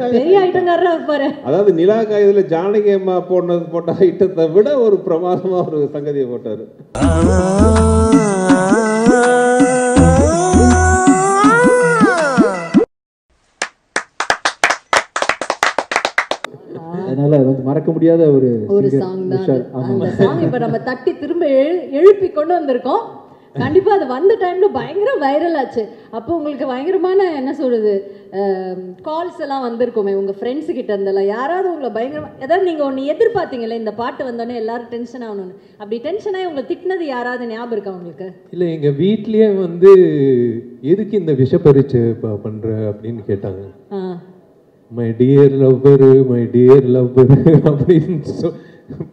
அதாவது நிலா காயதுல ஜானகி அம்மா போட்ட ஐட்டத்தை விட ஒரு பிரமாதமா ஒரு சங்கதியை போட்டாரு. அதனால வந்து மறக்க முடியாத ஒரு சாங் தான் அந்த சாங். இப்ப நம்ம தட்டி திரும்ப எழுப்பி கொண்டு வந்திருக்கோம். கண்டிப்பா அது வந்த டைம்ல பயங்கர வைரல் ஆச்சு. அப்போ உங்களுக்கு பயங்கரமான என்ன சொல்றது கால்ஸ் எல்லாம் வந்திருக்குமே உங்க ஃப்ரெண்ட்ஸ் கிட்ட இருந்தெல்லாம். யாராவது உங்களை பயங்கரமா ஏதாவது நீங்க ஒன்னு எதிர்பார்த்தீங்களே இந்த பாட்டு வந்தோடனே எல்லாரும் டென்ஷன் ஆகணும்னு. அப்படி டென்ஷனாகி உங்களை திட்டினது யாராவது ஞாபகம் இருக்கா உங்களுக்கு? இல்ல எங்க வீட்லயே வந்து எதுக்கு இந்த விஷ பரீட்சை பண்ற அப்படின்னு கேட்டாங்க. மை டியர் லவ்வர் அப்படின்னு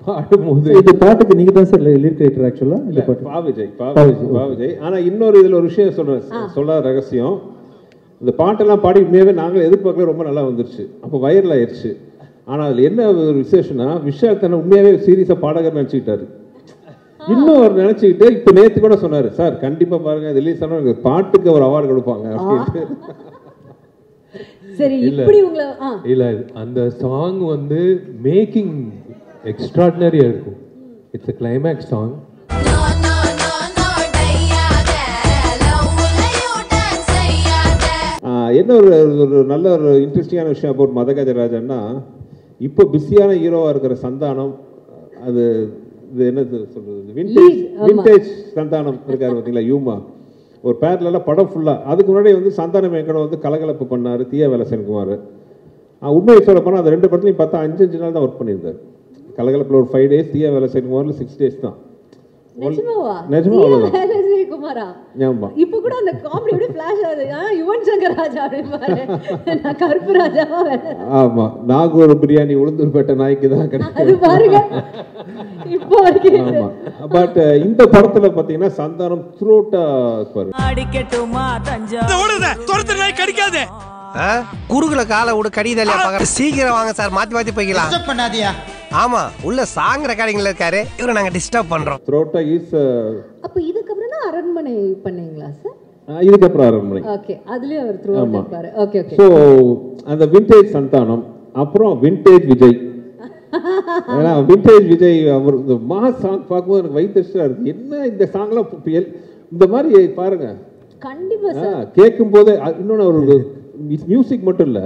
பாடும்போது இந்த பாட்டுக்கு நீங்க தான் சார் லிரிக் ரைட்டர் ஆக்சுவலா இந்த பாட்டு பாவிஜய். ஆனா இன்னொரு இதுல ஒரு விஷயம் சொல்ல ரகசியம், இந்த பாட்டெல்லாம் பாடி உண்மையாவே நாங்களும் எதிர்பார்க்கல, ரொம்ப நல்லா வந்துருச்சு. அப்போ வைரல் ஆயிடுச்சு. ஆனா அதுல என்ன ஒரு விசேஷம்னா, விஷால் தன்னை உண்மையாவே சீரியஸா பாடகர் நினைச்சுக்கிட்டாரு. இன்னும் அவர் நினைச்சுக்கிட்டு இப்ப நேத்து கூட சொன்னாரு, சார் கண்டிப்பா பாருங்க ரிலீஸ் ஆனா பாட்டுக்கு ஒரு அவார்டு கொடுப்பாங்க அப்படின்ட்டு. சரி, இப்படி உங்களை இல்ல அந்த சாங் வந்து மேக்கிங் எக்ஸ்ட்ராடினரியா இருக்கும். It's a climax song. என்ன ஒரு நல்ல ஒரு இன்ட்ரெஸ்டிங்கான விஷயம் அபவுட் மதகஜராஜன்னா, இப்போ பிஸியான ஹீரோவா இருக்கிற சந்தானம், அது இது என்னது சொல்றது, விண்டேஜ் சந்தானம் இருக்காரு பார்த்தீங்களா, யூமா ஒரு பேர்ல படம் ஃபுல்லா. அதுக்கு முன்னாடி வந்து சந்தானம் எங்கட வந்து கலகலப்பு பண்ணாரு தீயா வேலை சென்குமார். உண்மையை சொல்ல போனால் அந்த 2 படத்துலையும் பார்த்தா 5 நாள் தான் ஒர்க் பண்ணியிருந்தார். கலகலப்பில் ஒரு 5 days, தீயா வேலை சென்குமாரில் 6 days தான். இப்ப கூட அந்த காமெடி அப்படியே ஃபிளாஷ் ஆகுது. யுவன் சங்கர் ராஜா அப்படிம்பாரு, நான் கருப்பு ராஜாவா வேணும். ஆமா, நாகூர் பிரியாணி உளுந்தூர்பேட்டை நாய்க்கு தான் கிடைக்கும் அது பாருங்க இப்போ வரைக்கும். ஆமா, பட் இந்த படத்துல பாத்தீங்கன்னா சந்தானம் த்ரூட்டா பாரு. அடிக்கட்டுமா தஞ்சா ஓடுதே துரத்து நாய் கடிக்காதே. குறுகுல காலை விட கடிதலையா பாக்க. சீக்கிரம் வாங்க சார், மாத்தி போய்க்கலாம். டிஸ்டர்ப் பண்ணாதியா. ஆமா, உள்ள சாங் ரெக்கார்டிங்ல இருக்காரு, இவரை நாங்க டிஸ்டர்ப் பண்றோம். த்ரோட்டா இஸ் அப்ப இதுக்கு அப்புறம் தான் அரண்மனை பண்ணீங்களா சார்? இதுக்கு அப்புறம் அரண்மனை. ஓகே, அதுலயே அவர் த்ரூ இருப்பாரு. Okay okay. சோ அந்த விண்டேஜ் சந்தானம், அப்புறம் விண்டேஜ் விஜய். ஏன்னா விண்டேஜ் விஜய் அவர் இந்த மாஸ் சாங் பார்க்கும்போது எனக்கு வைத்தறிச்சலா இருக்கு. என்ன இந்த சாங்லாம் இந்த மாதிரி பாருங்க. கண்டிப்பா சார் கேட்கும் போது இன்னொன்னு ஒரு மியூசிக் மட்டும் இல்ல,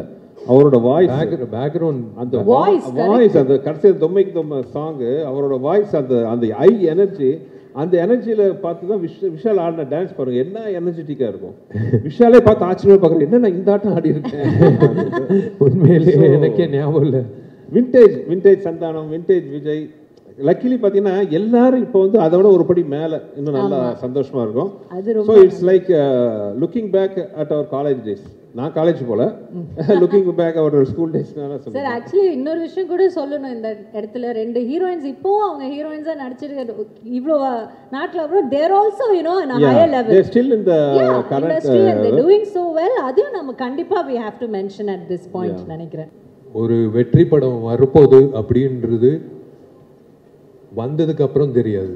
அவரோட வாய்ஸ், பேக்ரவுண்ட், அந்த வாய்ஸ், அந்த கடைசி தொம்மைக்கு தொம்ம சாங், அவரோட வாய்ஸ், அந்த ஐ எனர்ஜி, அந்த எனர்ஜியில பார்த்து தான் விஷால் ஆடின டான்ஸ் பாருங்க, என்ன எனர்ஜெட்டிக்கா இருக்கும். விஷாலே பார்த்து ஆச்சரியமா பார்க்குறேன், என்ன நான் இந்த ஆட்டம் ஆடி இருக்கேன். உண்மையிலேயே எனக்கே ஞாபகம் இல்லை. Vintage Santhanam, vintage Vijay. Luckily பார்த்தீங்கன்னா எல்லாரும் இப்போ வந்து அதோட ஒரு படி மேலே இன்னும் நல்லா சந்தோஷமா இருக்கும். So it's like looking back at our college days. நான் காலேஜ் போல, looking back our school days. Sir actually இன்னொரு விஷயம் கூட சொல்லணும் இந்த இடத்துல. 2 ஹீரோயின்ஸ் இப்போ அவங்க ஹீரோயின்ஸா நடிச்சிருக்க இவ்ளோ நாட்ல அப்புறம் there also you know in a higher level, they still in the current industry and they doing so well. அதையும் நம்ம கண்டிப்பா we have to mention at this point நினைக்கிறேன். ஒரு வெற்றி படம் வரப்போகுது அப்படின்றது வந்ததுக்கு அப்புறம் தெரியாது,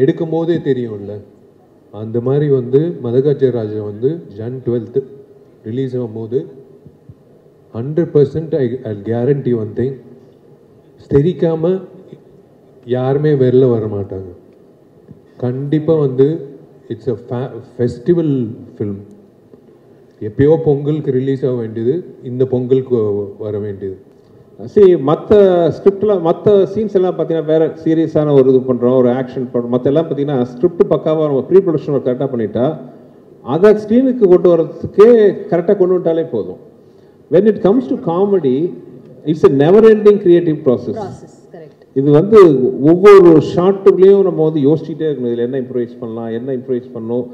எடுக்கும் போதே தெரியும்ல. அந்த மாதிரி வந்து மதகஜராஜா வந்து Jan 12th ரிலீஸ் ஆகும்போது 100% ஐ கேரண்டி ஒன் திங், தெரிக்காம யாருமே வெளில வர மாட்டாங்க. கண்டிப்பாக வந்து இட்ஸ் அ ஃபெஸ்டிவல் ஃபில்ம். எப்பயோ பொங்கலுக்கு ரிலீஸ் ஆக வேண்டியது இந்த பொங்கலுக்கு வர வேண்டியது. மற்ற ஸ்கிரிப்டில் மற்ற சீன்ஸ் எல்லாம் பார்த்தீங்கன்னா வேறு சீரியஸான ஒரு இது பண்ணுறோம், ஒரு ஆக்ஷன் பண்ணுறோம். மற்ற எல்லாம் பார்த்தீங்கன்னா ஸ்கிரிப்ட் பக்காவாக நம்ம ப்ரீ ப்ரொடக்ஷன் கரெக்டாக பண்ணிட்டா அதை ஸ்க்ரீனுக்கு கொண்டு வரதுக்கே கரெக்டாக கொண்டு வந்துட்டாலே போதும். when it comes to comedy, it's a never ending creative process. இது வந்து ஒவ்வொரு ஷார்ட்டுக்குள்ளேயும் நம்ம வந்து யோசிச்சுட்டே இருக்கணும், இதில் என்ன இம்ப்ரூவைஸ் பண்ணலாம், என்ன இம்ப்ரூவைஸ் பண்ணணும்.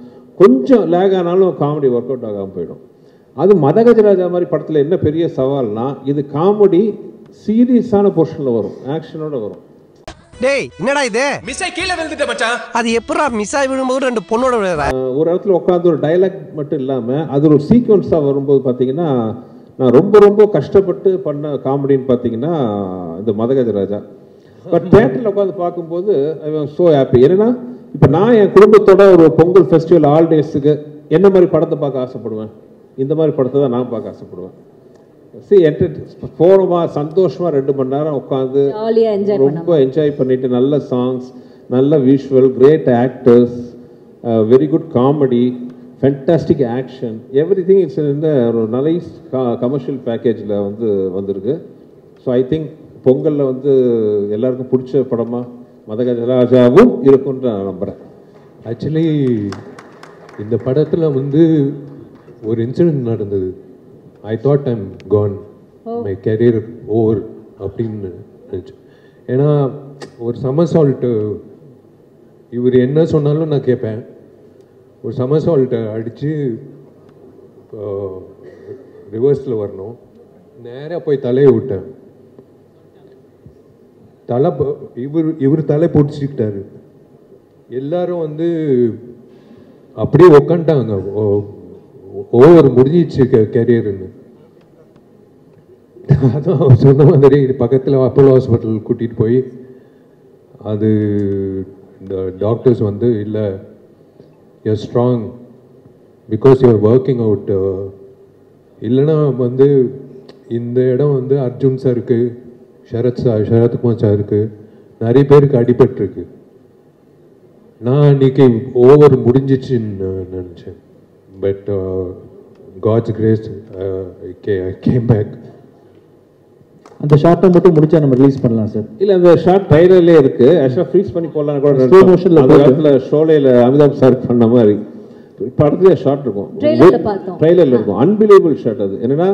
கொஞ்சம் லேக் ஆனாலும் காமெடி ஒர்க் அவுட் ஆகாமல் போயிடும். அது மதகஜராஜா மாதிரி படத்தில் என்ன பெரிய சவால்னா, இது காமெடி சீரியஸான போர்ஷனில் வரும், ஆக்ஷனோட வரும். டேய் என்னடா இது மிஸ் ஆயி கீழ விழுந்துட்ட மச்சான். அது எப்பறா மிஸ் ஆயி விழும்போது 2 பொண்ணோட விழுறா. ஒரு இடத்துல உட்காந்து ஒரு டயலாக் மட்டும் இல்லாமல் அது ஒரு சீக்வன்ஸாக வரும்போது பார்த்தீங்கன்னா, நான் ரொம்ப ரொம்ப கஷ்டப்பட்டு பண்ண காமெடின்னு பார்த்தீங்கன்னா இந்த மதகஜராஜா. பட் தியேட்டரில் உட்காந்து பார்க்கும்போது ஐ வாஸ் ஸோ ஹாப்பி. ஏன்னா இப்போ நான் என் குடும்பத்தோட ஒரு பொங்கல் ஃபெஸ்டிவல் ஆல் டேஸுக்கு என்ன மாதிரி படத்தை பார்க்க ஆசைப்படுவேன், இந்த மாதிரி படத்தை தான் நான் பார்க்க ஆசைப்படுவேன். போனோமா சந்தோஷமா 2 மணி நேரம் உட்காந்து ரொம்ப என்ஜாய் பண்ணிட்டு, நல்ல சாங்ஸ், நல்ல visual, great actors, very good comedy, fantastic action, every thing இந்த ஒரு நைஸ் கமர்ஷியல் பேக்கேஜில் வந்து வந்திருக்கு. ஸோ ஐ திங்க் பொங்கலில் வந்து எல்லாருக்கும் பிடிச்ச படமாக மதகஜராஜாவும் இருக்குன்னு நான் நம்புகிறேன். ஆக்சுவலி இந்த படத்தில் வந்து ஒரு இன்சிடென்ட் நடந்தது. I thought I'm gone, my career over அப்படின்னு நினச்சேன். ஏன்னா ஒரு சமர்சால்ட்டு இவர் என்ன சொன்னாலும் நான் கேட்பேன். ஒரு சமர்சால்ட்டை அடித்து ரிவர்ஸில் வரணும், நேராக போய் தலையை விட்டேன். தலை இவர் தலை பிடிச்சிக்கிட்டாரு. எல்லாரும் வந்து அப்படியே உக்காண்டாங்க. ஓவர் முடிஞ்சிச்சு கேரியர்னு. அதான் அவர் சொன்ன மாதிரி பக்கத்தில் அப்போலோ ஹாஸ்பிட்டல் கூட்டிகிட்டு போய் அது இந்த டாக்டர்ஸ் வந்து இல்லை you're strong because you're working out, இல்லைன்னா வந்து இந்த இடம் வந்து அர்ஜுன் சாருக்கு, சரத்குமார் சாருக்கு நிறைய பேருக்கு அடிபட்டிருக்கு. நான் அன்றைக்கி ஓவர் முடிஞ்சிச்சுன்னு நினச்சேன். But God's grace came back. அந்த ஷார்ட்டை மட்டும் முடிச்சா நம்ம ரிலீஸ் பண்ணலாம் சார். இல்லை, அந்த ஷார்ட் ட்ரைலர்லேயே இருக்குது. ஆக்சுவலாக ஃப்ரீஸ் பண்ணி போடலாம் கூட. ஸ்லோ மோஷனில் அந்த காலத்தில் ஷோலையில் அமிதாப் சார் பண்ண மாதிரி படத்துலேயே ஷார்ட் இருக்கும், ட்ரைலரில் இருக்கும். அன்பிலீவபிள் ஷார்ட் அது. என்னென்னா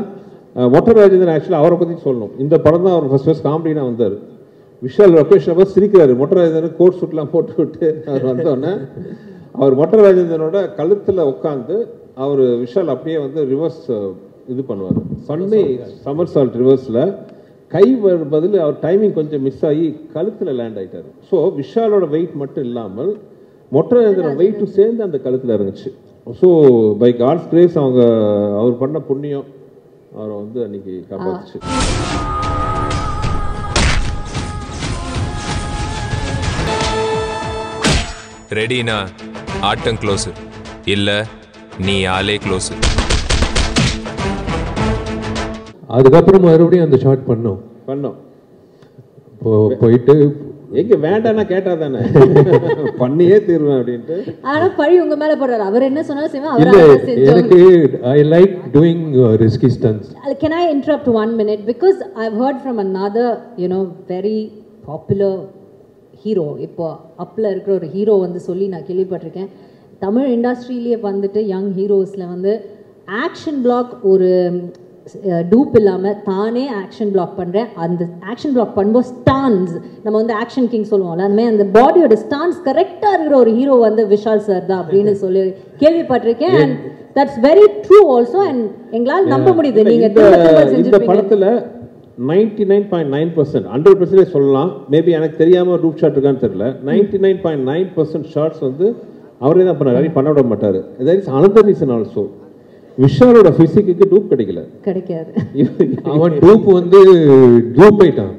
மொட்டை ராஜேந்திரன் ஆக்சுவலாக அவரை பற்றி சொல்லணும். இந்த படம் தான் அவர் ஃபர்ஸ்ட் காமெடினா வந்தார். விஷால் லொக்கேஷன் அப்போ சிரிக்கிறாரு. மொட்டை ராஜேந்திரன் கோட் சூட்லாம் போட்டு விட்டு அவர் வந்தோடனே அவர் மொட்டை ராஜேந்திரனோட கழுத்தில் உட்காந்து அவர் விஷால் அப்படியே வந்து ரிவர்ஸ் இது பண்ணுவார். பண்ணி சமர் சால்ட் ரிவர்ஸில் கை பதில் அவர் டைமிங் கொஞ்சம் மிஸ் ஆகி கழுத்தில் லேண்ட் ஆகிட்டார். ஸோ விஷாலோட வெயிட் மட்டும் இல்லாமல் மொட்டை ராஜேந்திரன் வெயிட்டும் சேர்ந்து அந்த கழுத்தில் இறங்குச்சு. ஸோ பை காட்ஸ் கிரேஸ் அவர் பண்ண புண்ணியம் அவரை வந்து அன்னைக்கு காப்பாத்துச்சு. ரெடினா ஆட்டம் க்ளோஸ், இல்ல நீ ஆளே க்ளோஸ். அதுக்கப்புறம் மறுபடியும் அந்த ஷாட் பண்ணோம். போயிட்டு எங்க வேண்டாம்னா கேட்டா தானே பண்ணியே தீர்வேன் அப்படின்ட்டு. ஆனா பழி உங்க மேல போடுறாரு. அவர் என்ன சொன்னாலும் செய்வேன். எனக்கு I like doing risky stunts. Can I interrupt 1 minute because I've heard from another very popular hero. இப்போ அப்ல இருக்கிற ஒரு ஹீரோ வந்து சொல்லி நான் கேள்விப்பட்டிருக்கேன். தமிழ் இண்டஸ்ட்ரியிலேயே வந்துட்டு யங் ஹீரோஸ்ல வந்து ஆக்ஷன் பிளாக் ஒரு டூப் இல்லாமல் தானே ஆக்ஷன் பிளாக் பண்ணுறேன். அந்த ஆக்ஷன் பிளாக் பண்ணும்போது ஸ்டான்ஸ், நம்ம வந்து ஆக்ஷன் கிங் சொல்லுவோம்ல, அந்த மாதிரி அந்த பாடியோட ஸ்டான்ஸ் கரெக்டாக இருக்கிற ஒரு ஹீரோ வந்து விஷால் சார் தான் அப்படின்னு சொல்லி கேள்விப்பட்டிருக்கேன். And that's very true also. And எங்களால் நம்ப முடியுது. நீங்கள் இந்த படத்தில் 99.9% 100% சொல்லலாம். மேபி எனக்கு தெரியாமல் டூப் ஷாட் இருக்கான்னு தெரியல. 99.9% ஷாட்ஸ் வந்து அவரே தான் பண்ணார். பண்ண விட மாட்டார். That is another reason also. விஷாலோட பிசிக்கு டூப் கிடைக்காது. அவன் டூப் வந்து டூப் ஆயிட்டான்.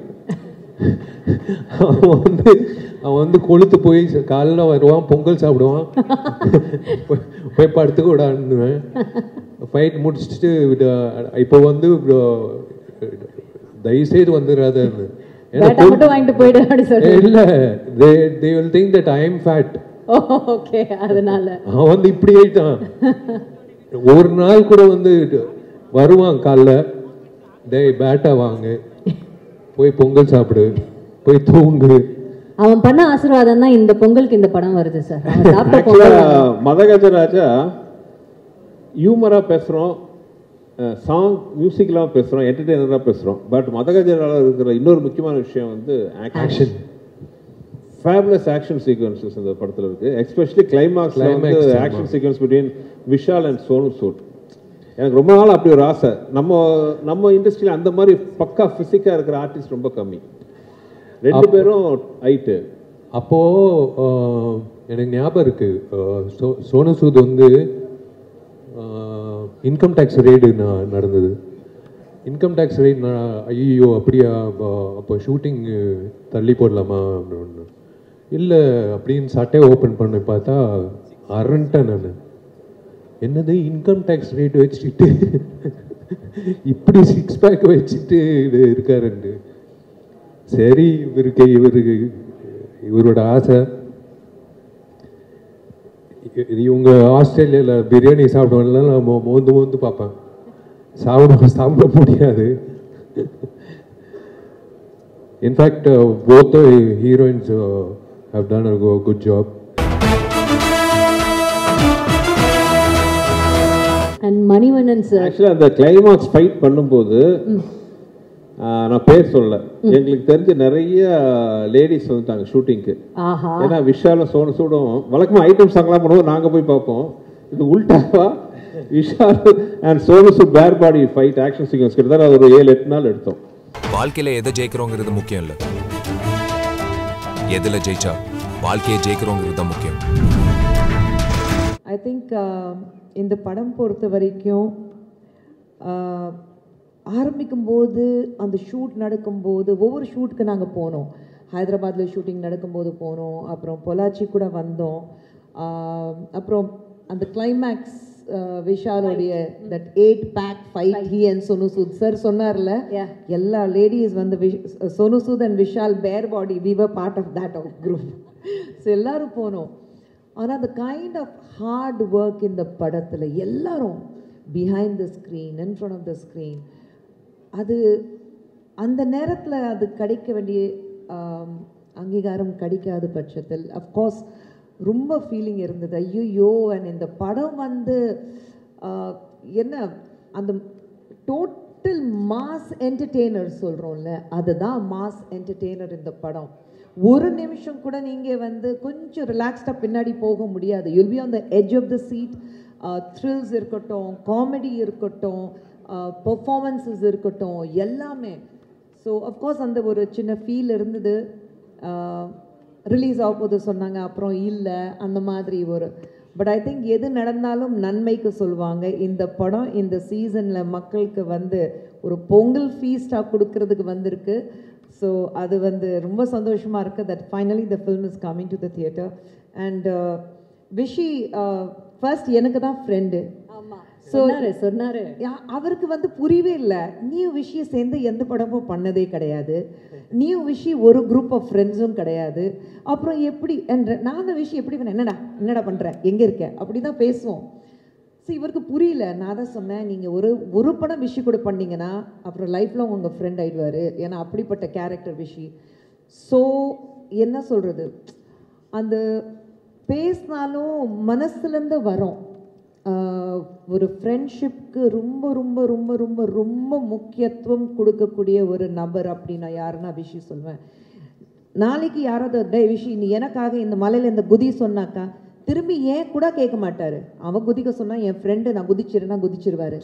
அவன் வந்து கொளுத்து போய் காலைல வருவான், பொங்கல் சாப்பிடுவான், போய் படுத்துக்க விடான்னுவேன். ஃபைட் முடிச்சுட்டு இப்போ வந்து தயவுசெய்து வந்துடாதன்னு. இல்ல, they will think that I am fat. Okay, அதனால அவன் வந்து இப்படி ஆயிட்டான். ஒரு நாள் கூட வந்து வருவான் காலைல, டேய் பேட்டா வாங்க, போய் பொங்கல் சாப்பிடு, போய் தூங்கு. அவன் பண்ண ஆசீர்வாதம் தான் இந்த பொங்கலுக்கு இந்த படம் வருது சார். மதகஜராஜா ஹியூமரா பேசுறோம், சாங் மியூசிக்லாம் பேசுறோம், என்டர்டெய்னரா பேசுறோம். பட் மதகஜரால இருக்கிற இன்னொரு முக்கியமான விஷயம் வந்து ஆக்ஷன். ஃபேபுலஸ் ஆக்ஷன் சீக்வன்சஸ் இந்த படத்தில் இருக்கு. எஸ்பெஷலி கிளைமாக்ஸ்ல வந்து action sequence between Vishal and Sonu Sood. எனக்கு ரொம்ப நாள் அப்படி ஒரு ஆசை. நம்ம இண்டஸ்ட்ரியில் அந்த மாதிரி பக்கா ஃபிசிக்காக இருக்கிற ஆர்டிஸ்ட் ரொம்ப கம்மி. ரெண்டு பேரும் ஹைட்டு. அப்போ எனக்கு ஞாபகம் இருக்கு, சோனு சூத் வந்து இன்கம் டேக்ஸ் ரெய்டு நடந்தது. இன்கம் டேக்ஸ் ரெய்ட் ஐயோ அப்படியா, அப்போ ஷூட்டிங் தள்ளி போடலாமா அப்படின்னு. இல்லை அப்படின்னு சட்டையை ஓப்பன் பண்ணி பார்த்தா அரண்டேன் நான். என்னது இன்கம் டேக்ஸ் ரேட் வச்சுக்கிட்டு இப்படி 6 பேக் வச்சுட்டு இருக்காருன்னு. சரி, இவரோட ஆசை. இவங்க ஆஸ்திரேலியாவில் பிரியாணி சாப்பிடுவாங்கலாம் நான் மோந்து பார்ப்பேன். சாப்பிட முடியாது. In fact both the heroines have done a good job. And Manivannan sir ஆக்சுவலாக அந்த கிளைமாக்ஸ் ஃபைட் பண்ணும்போது நான் பேர் சொல்லல, எங்களுக்கு தெரிஞ்ச நிறைய லேடிஸ் வந்துட்டாங்க ஷூட்டிங்க்கு. ஏன்னா விஷாலும் சோனு சூடும் வழக்கமாக ஐட்டம் சாங்லாம் பண்ணுவோம், நாங்கள் போய் பார்ப்போம். இது உல்டாவா விஷால் அண்ட் சோனு சூட் பேர் பாடி ஃபைட் ஆக்ஷன் சீக்வன்ஸ் கிட்டத்தட்ட ஒரு 7-8 நாள் எடுத்தோம். வாழ்க்கையில் எதை ஜெயிக்கிறோங்கிறது முக்கியம் இல்லை, எதுல ஜெயிச்சா வாழ்க்கையை ஜெயிக்கிறோங்கிறது தான் முக்கியம். ஐ திங்க் இந்த படம் பொறுத்த வரைக்கும் ஆரம்பிக்கும்போது அந்த ஷூட் நடக்கும்போது ஒவ்வொரு ஷூட்டுக்கு நாங்கள் போனோம். ஹைதராபாத்தில் ஷூட்டிங் நடக்கும்போது போனோம், அப்புறம் பொள்ளாச்சி கூட வந்தோம். அப்புறம் அந்த கிளைமேக்ஸ் விஷாலோடைய that 8-pack fight he and Sonu Sood sir சொன்னார்ல, எல்லா லேடிஸ் வந்து Sonu Sood and Vishal bare body, we were part of that group. So எல்லாரும் போனோம். ஆனால் அந்த கைண்ட் ஆஃப் ஹார்ட் ஒர்க் இந்த படத்தில் எல்லாரும் behind the screen, in front of the screen, அது அந்த நேரத்தில் அது கிடைக்க வேண்டிய அங்கீகாரம் கிடைக்காத பட்சத்தில் அஃப்கோர்ஸ் ரொம்ப ஃபீலிங் இருந்தது. ஐயோ, அண்ட் இந்த படம் வந்து என்ன அந்த டோட்டல் மாஸ் என்டர்டெய்னர் சொல்கிறோம்ல, அதுதான் மாஸ் என்டர்டெய்னர் இந்த படம். ஒரு நிமிஷம் கூட நீங்கள் வந்து கொஞ்சம் ரிலாக்ஸ்டாக பின்னாடி போக முடியாது. You'll be on the edge of the seat. Thrills இருக்கட்டும், காமெடி இருக்கட்டும், பெர்ஃபார்மன்ஸஸ் இருக்கட்டும், எல்லாமே. ஸோ அஃப்கோர்ஸ் அந்த ஒரு சின்ன ஃபீல் இருந்தது. ரிலீஸ் ஆகும்போது சொன்னாங்க, அப்புறம் இல்லை அந்த மாதிரி ஒரு. பட் ஐ திங்க் எது நடந்தாலும் நன்மைக்கு சொல்லுவாங்க. இந்த படம் இந்த சீசனில் மக்களுக்கு வந்து ஒரு பொங்கல் ஃபீஸ்டாக கொடுக்கறதுக்கு வந்திருக்கு. ஸோ அது வந்து ரொம்ப சந்தோஷமாக இருக்குது that finally the film is coming to the theatre. And Vichy first எனக்கு தான் ஃப்ரெண்டு. சொன்னாரு அவருக்கு வந்து புரியவே இல்லை. நீயும் விஷயம் சேர்ந்து எந்த படமும் பண்ணதே கிடையாது, நீயும் விஷயம் ஒரு குரூப் ஆஃப் ஃப்ரெண்ட்ஸும் கிடையாது, அப்புறம் எப்படி என்ற நானும் விஷயம் எப்படி பண்ண, என்னடா பண்ணுற, எங்கே இருக்க, அப்படி தான் பேசுவோம். ஸோ இவருக்கு புரியல. நான் தான் சொன்னேன், நீங்கள் ஒரு படம் விஷயம் கூட பண்ணிங்கன்னா அப்புறம் லைஃப்பில் உங்கள் ஃப்ரெண்ட் ஆகிடுவார், ஏன்னா அப்படிப்பட்ட கேரக்டர் விஷி. ஸோ என்ன சொல்கிறது, அந்த பேசினாலும் மனசுலேருந்து வரோம். ஒரு ஃப்ரெண்ட்ஷிப்க்கு ரொம்ப ரொம்ப ரொம்ப ரொம்ப ரொம்ப முக்கியத்துவம் கொடுக்கக்கூடிய ஒரு நபர் அப்படின்னா யாருன்னா விஷி சொல்வேன். நாளைக்கு யாராவது டே விஷி நீ எனக்காக இந்த மலையில் இந்த குதி சொன்னாக்கா திரும்பி ஏன் கூட கேட்க மாட்டார். அவன் குதிக்க சொன்னால் என் ஃப்ரெண்டு நான் குதிச்சிருன்னா குதிச்சிருவார்.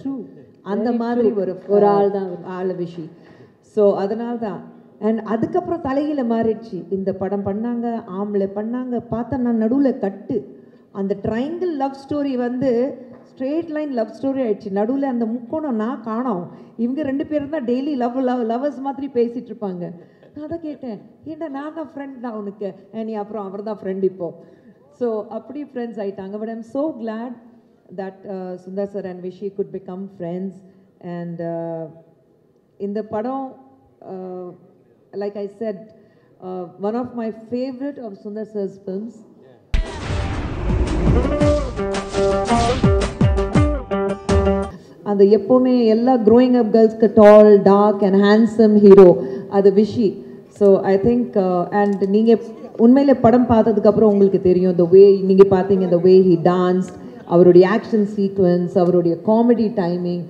அந்த மாதிரி ஒரு ஆள் தான் ஆள் விஷி. ஸோ அதனால தான். அண்ட் அதுக்கப்புறம் தலையில மாறிடுச்சு. இந்த படம் பண்ணாங்க, ஆம்பளை பண்ணாங்க, பார்த்தா நான் நடுவில் கட்டு. அந்த ட்ரையாங்கிள் லவ் ஸ்டோரி வந்து ஸ்ட்ரெயிட் லைன் லவ் ஸ்டோரி ஆயிடுச்சு. நடுவில் அந்த முக்கோணம் நான் காணோம். இவங்க 2 பேரும் தான் டெய்லி லவ்வர்ஸ் மாதிரி பேசிகிட்டு இருப்பாங்க. நான் தான் கேட்டேன், ஏன்டா நான் தான் ஃப்ரெண்ட் தான் உனக்கு, நீ அப்புறம் அவர் தான் ஃப்ரெண்ட் இப்போ. ஸோ அப்படி ஃப்ரெண்ட்ஸ் ஆகிட்டாங்க. But I'm so glad that Sundar sir and Vishi good become friends. And இந்த படம் like I said one of my favourite of Sundar sir's films. அந்த எப்போவுமே எல்லா க்ரோயிங் அப் கேர்ள்ஸ்க்கு tall dark and handsome hero அது Vishi. So I think and நீங்கள் உண்மையிலே படம் பார்த்ததுக்கப்புறம் உங்களுக்கு தெரியும் த வே நீங்கள் பார்த்தீங்க, த வே ஹி டான்ஸ், அவருடைய ஆக்ஷன் சீக்வன்ஸ், அவருடைய comedy timing.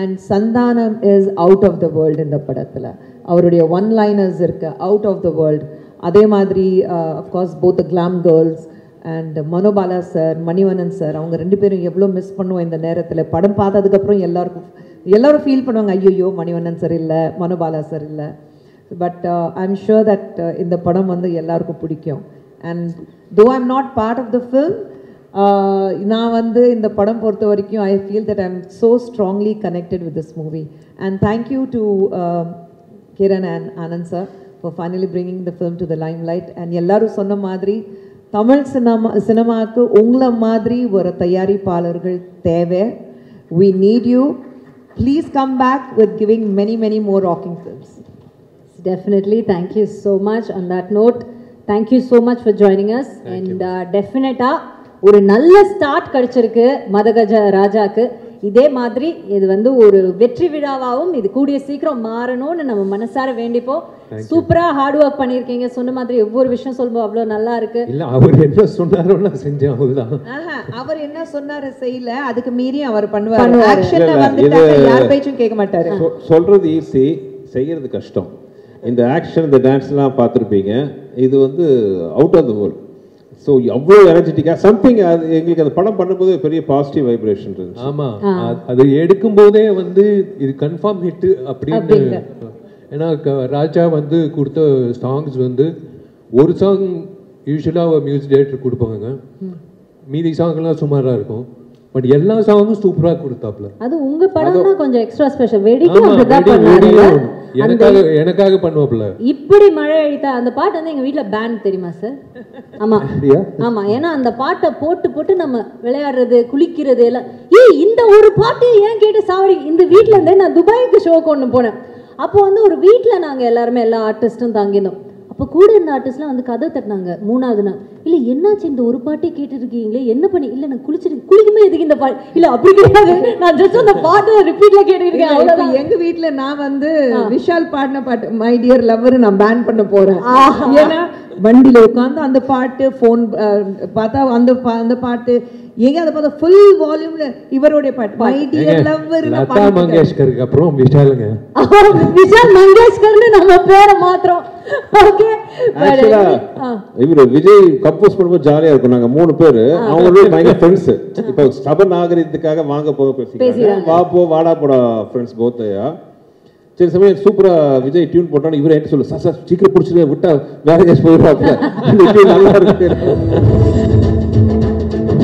And Santhanam is out of the world இந்த படத்தில். அவருடைய ஒன் லைனர்ஸ் இருக்கு அவுட் ஆஃப் த வேர்ல்டு. அதே மாதிரி of course both the glam girls and Manobala sir, Manivannan sir, அவங்க 2 பேரும் எவ்வளோ மிஸ் பண்ணுவோம் இந்த நேரத்தில். படம் பார்த்ததுக்கப்புறம் எல்லாரும் ஃபீல் பண்ணுவாங்க, ஐயோ மணிவண்ணன் சார் இல்லை, மனோபாலா சார் இல்லை. But I am sure that இந்த படம் வந்து எல்லாருக்கும் பிடிக்கும். And though I am not part of the film, நான் வந்து இந்த படம் பொறுத்த வரைக்கும் I feel that I am so strongly connected with this movie. And thank you to Kiran and Anand sir for finally bringing the film to the limelight. And எல்லாரும் சொன்ன மாதிரி தமிழ் சினிமாவுக்கு உங்களை மாதிரி ஒரு தயாரிப்பாளர்கள் தேவை. We need you. Please come back with giving many more rocking films. Definitely. Thank you so much. On that note, thank you so much for joining us. And definitely ஒரு நல்ல ஸ்டார்ட் கிடைச்சிருக்கு மதகஜ ராஜாக்கு. இதே மாதிரி இது வந்து ஒரு வெற்றி விழாவாகவும் இது கூடிய சீக்கிரம் மாறணும்னு நம்ம மனசார வேண்டிப்போம். சூப்பரா ஹார்ட் ஒர்க் பண்ணிருக்கீங்க. சொன்ன மாதிரி ஒவ்வொரு விஷயம் சொல்லும்போது அவ்வளோ நல்லா இருக்கு. இல்ல அவர் என்ன சொன்னாரோ நான் செஞ்சேன் அவ்வளவுதான். அவர் என்ன சொன்னாரு செய்யல, அதுக்கு மீறி அவர் பண்ணுவாரு. ஆக்ஷன்ல வந்துட்டாங்க, யார் பேச்சும் கேட்க மாட்டாரு. சொல்றது ஈஸி, செய்யறது கஷ்டம். இந்த ஆக்ஷன் இந்த டான்ஸ்லாம் பார்த்துருப்பீங்க, இது வந்து out of the world. So அவ்வளோ எனர்ஜெட்டிக்காக சம்திங் அது எங்களுக்கு அந்த படம் பண்ணும்போது பெரிய பாசிட்டிவ் வைப்ரேஷன் இருந்துச்சு. ஆமாம், அது எடுக்கும் போதே வந்து இது கன்ஃபார்ம் ஹிட் அப்படின்னு. ஏன்னா ராஜா வந்து கொடுத்த சாங்ஸ் வந்து ஒரு சாங் யூஸ்வலாக மியூசிக் டைரக்டர் கொடுப்பாங்க, மீதி சாங்லாம் சுமாராக இருக்கும். பட் எல்லா சாங்கும் சூப்பராக கொடுத்தாப்ல. அது உங்க படம்னா கொஞ்சம் எக்ஸ்ட்ரா ஸ்பெஷல். வெடிக்கும் அப்படிதான் பண்ணாரு. எனக்காக பண்ணுவாப்ல. இப்படி மழை அடித்தா அந்த பாட்டு வந்து எங்க வீட்ல பேன் தெரியுமா சார்? ஆமா ஆமா, ஏன்னா அந்த பாட்டை போட்டு போட்டு நம்ம விளையாடுறது குளிக்கிறது எல்லாம். இந்த ஒரு பாட்டு ஏன் கேட்டு சாவடி. இந்த வீட்டுல இருந்தே நான் துபாய்க்கு ஷோக்கு ஒன்று போனேன். அப்போ வந்து ஒரு வீட்டில் நாங்கள் எல்லாருமே எல்லா ஆர்டிஸ்ட்டும் தாங்கியிருந்தோம். அப்போ கூட இருந்த ஆர்டிஸ்ட்லாம் வந்து கதை தட்டினாங்க 3வது நாள். இல்லை என்னாச்சு இந்த ஒரு பாட்டே கேட்டுருக்கீங்களே, என்ன பண்ணி? இல்லை நான் குளிக்குமே எதுக்கு இந்த பாட்டு? இல்லை அப்படி கிடையாது, நான் ஜஸ்ட் அந்த பாட்டு ரிப்பீட்ல கேட்டுருக்கேன் அவ்வளோதான். எங்க வீட்டில் நான் வந்து விஷால் பாடின பாட்டு மை டியர் லவ்வர் நான் பேன் பண்ண போறேன். ஏன்னா வண்டியில் உட்காந்து அந்த பாட்டு, ஃபோன் பார்த்தா அந்த பாட்டு, எங்க அதை பார்த்தா ஃபுல் வால்யூம்ல இவருடைய பாட்டு மை டியர் லவ்வர். லதா மங்கேஷ்கருக்கு அப்புறம் விஷாலுங்க. விஷால் மங்கேஷ்கர்னு நம்ம பேரை மாத்திரம். ஓகே, இவரு விஜய் கம்போஸ் பண்ணும்போது ஜாலியா இருக்கும். நாங்க 3 பேர் அவங்களோட பயங்கர ஃப்ரெண்ட்ஸ். இப்போ சப நாகரிகத்துக்காக வாங்க போக பேசிக்கிறாங்க. வா போ வாடா போடா ஃப்ரெண்ட்ஸ் போத்தையா. சரி சமயம் சூப்பரா விஜய் டியூன் போட்டாலும் இவரை என்ன சொல்லு, சார் சீக்கிரம் பிடிச்சிட்டு விட்டா வேற கேஸ் போயிடுவாங்க. நல்லா இருக்கு.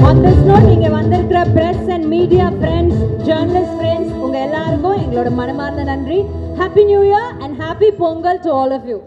On this note, நீங்க வந்திருக்கிற press and media friends, journalist friends, உங்க எல்லாருக்கும் எங்களோட மனமார்ந்த நன்றி. Happy New Year and happy Pongal to all of you.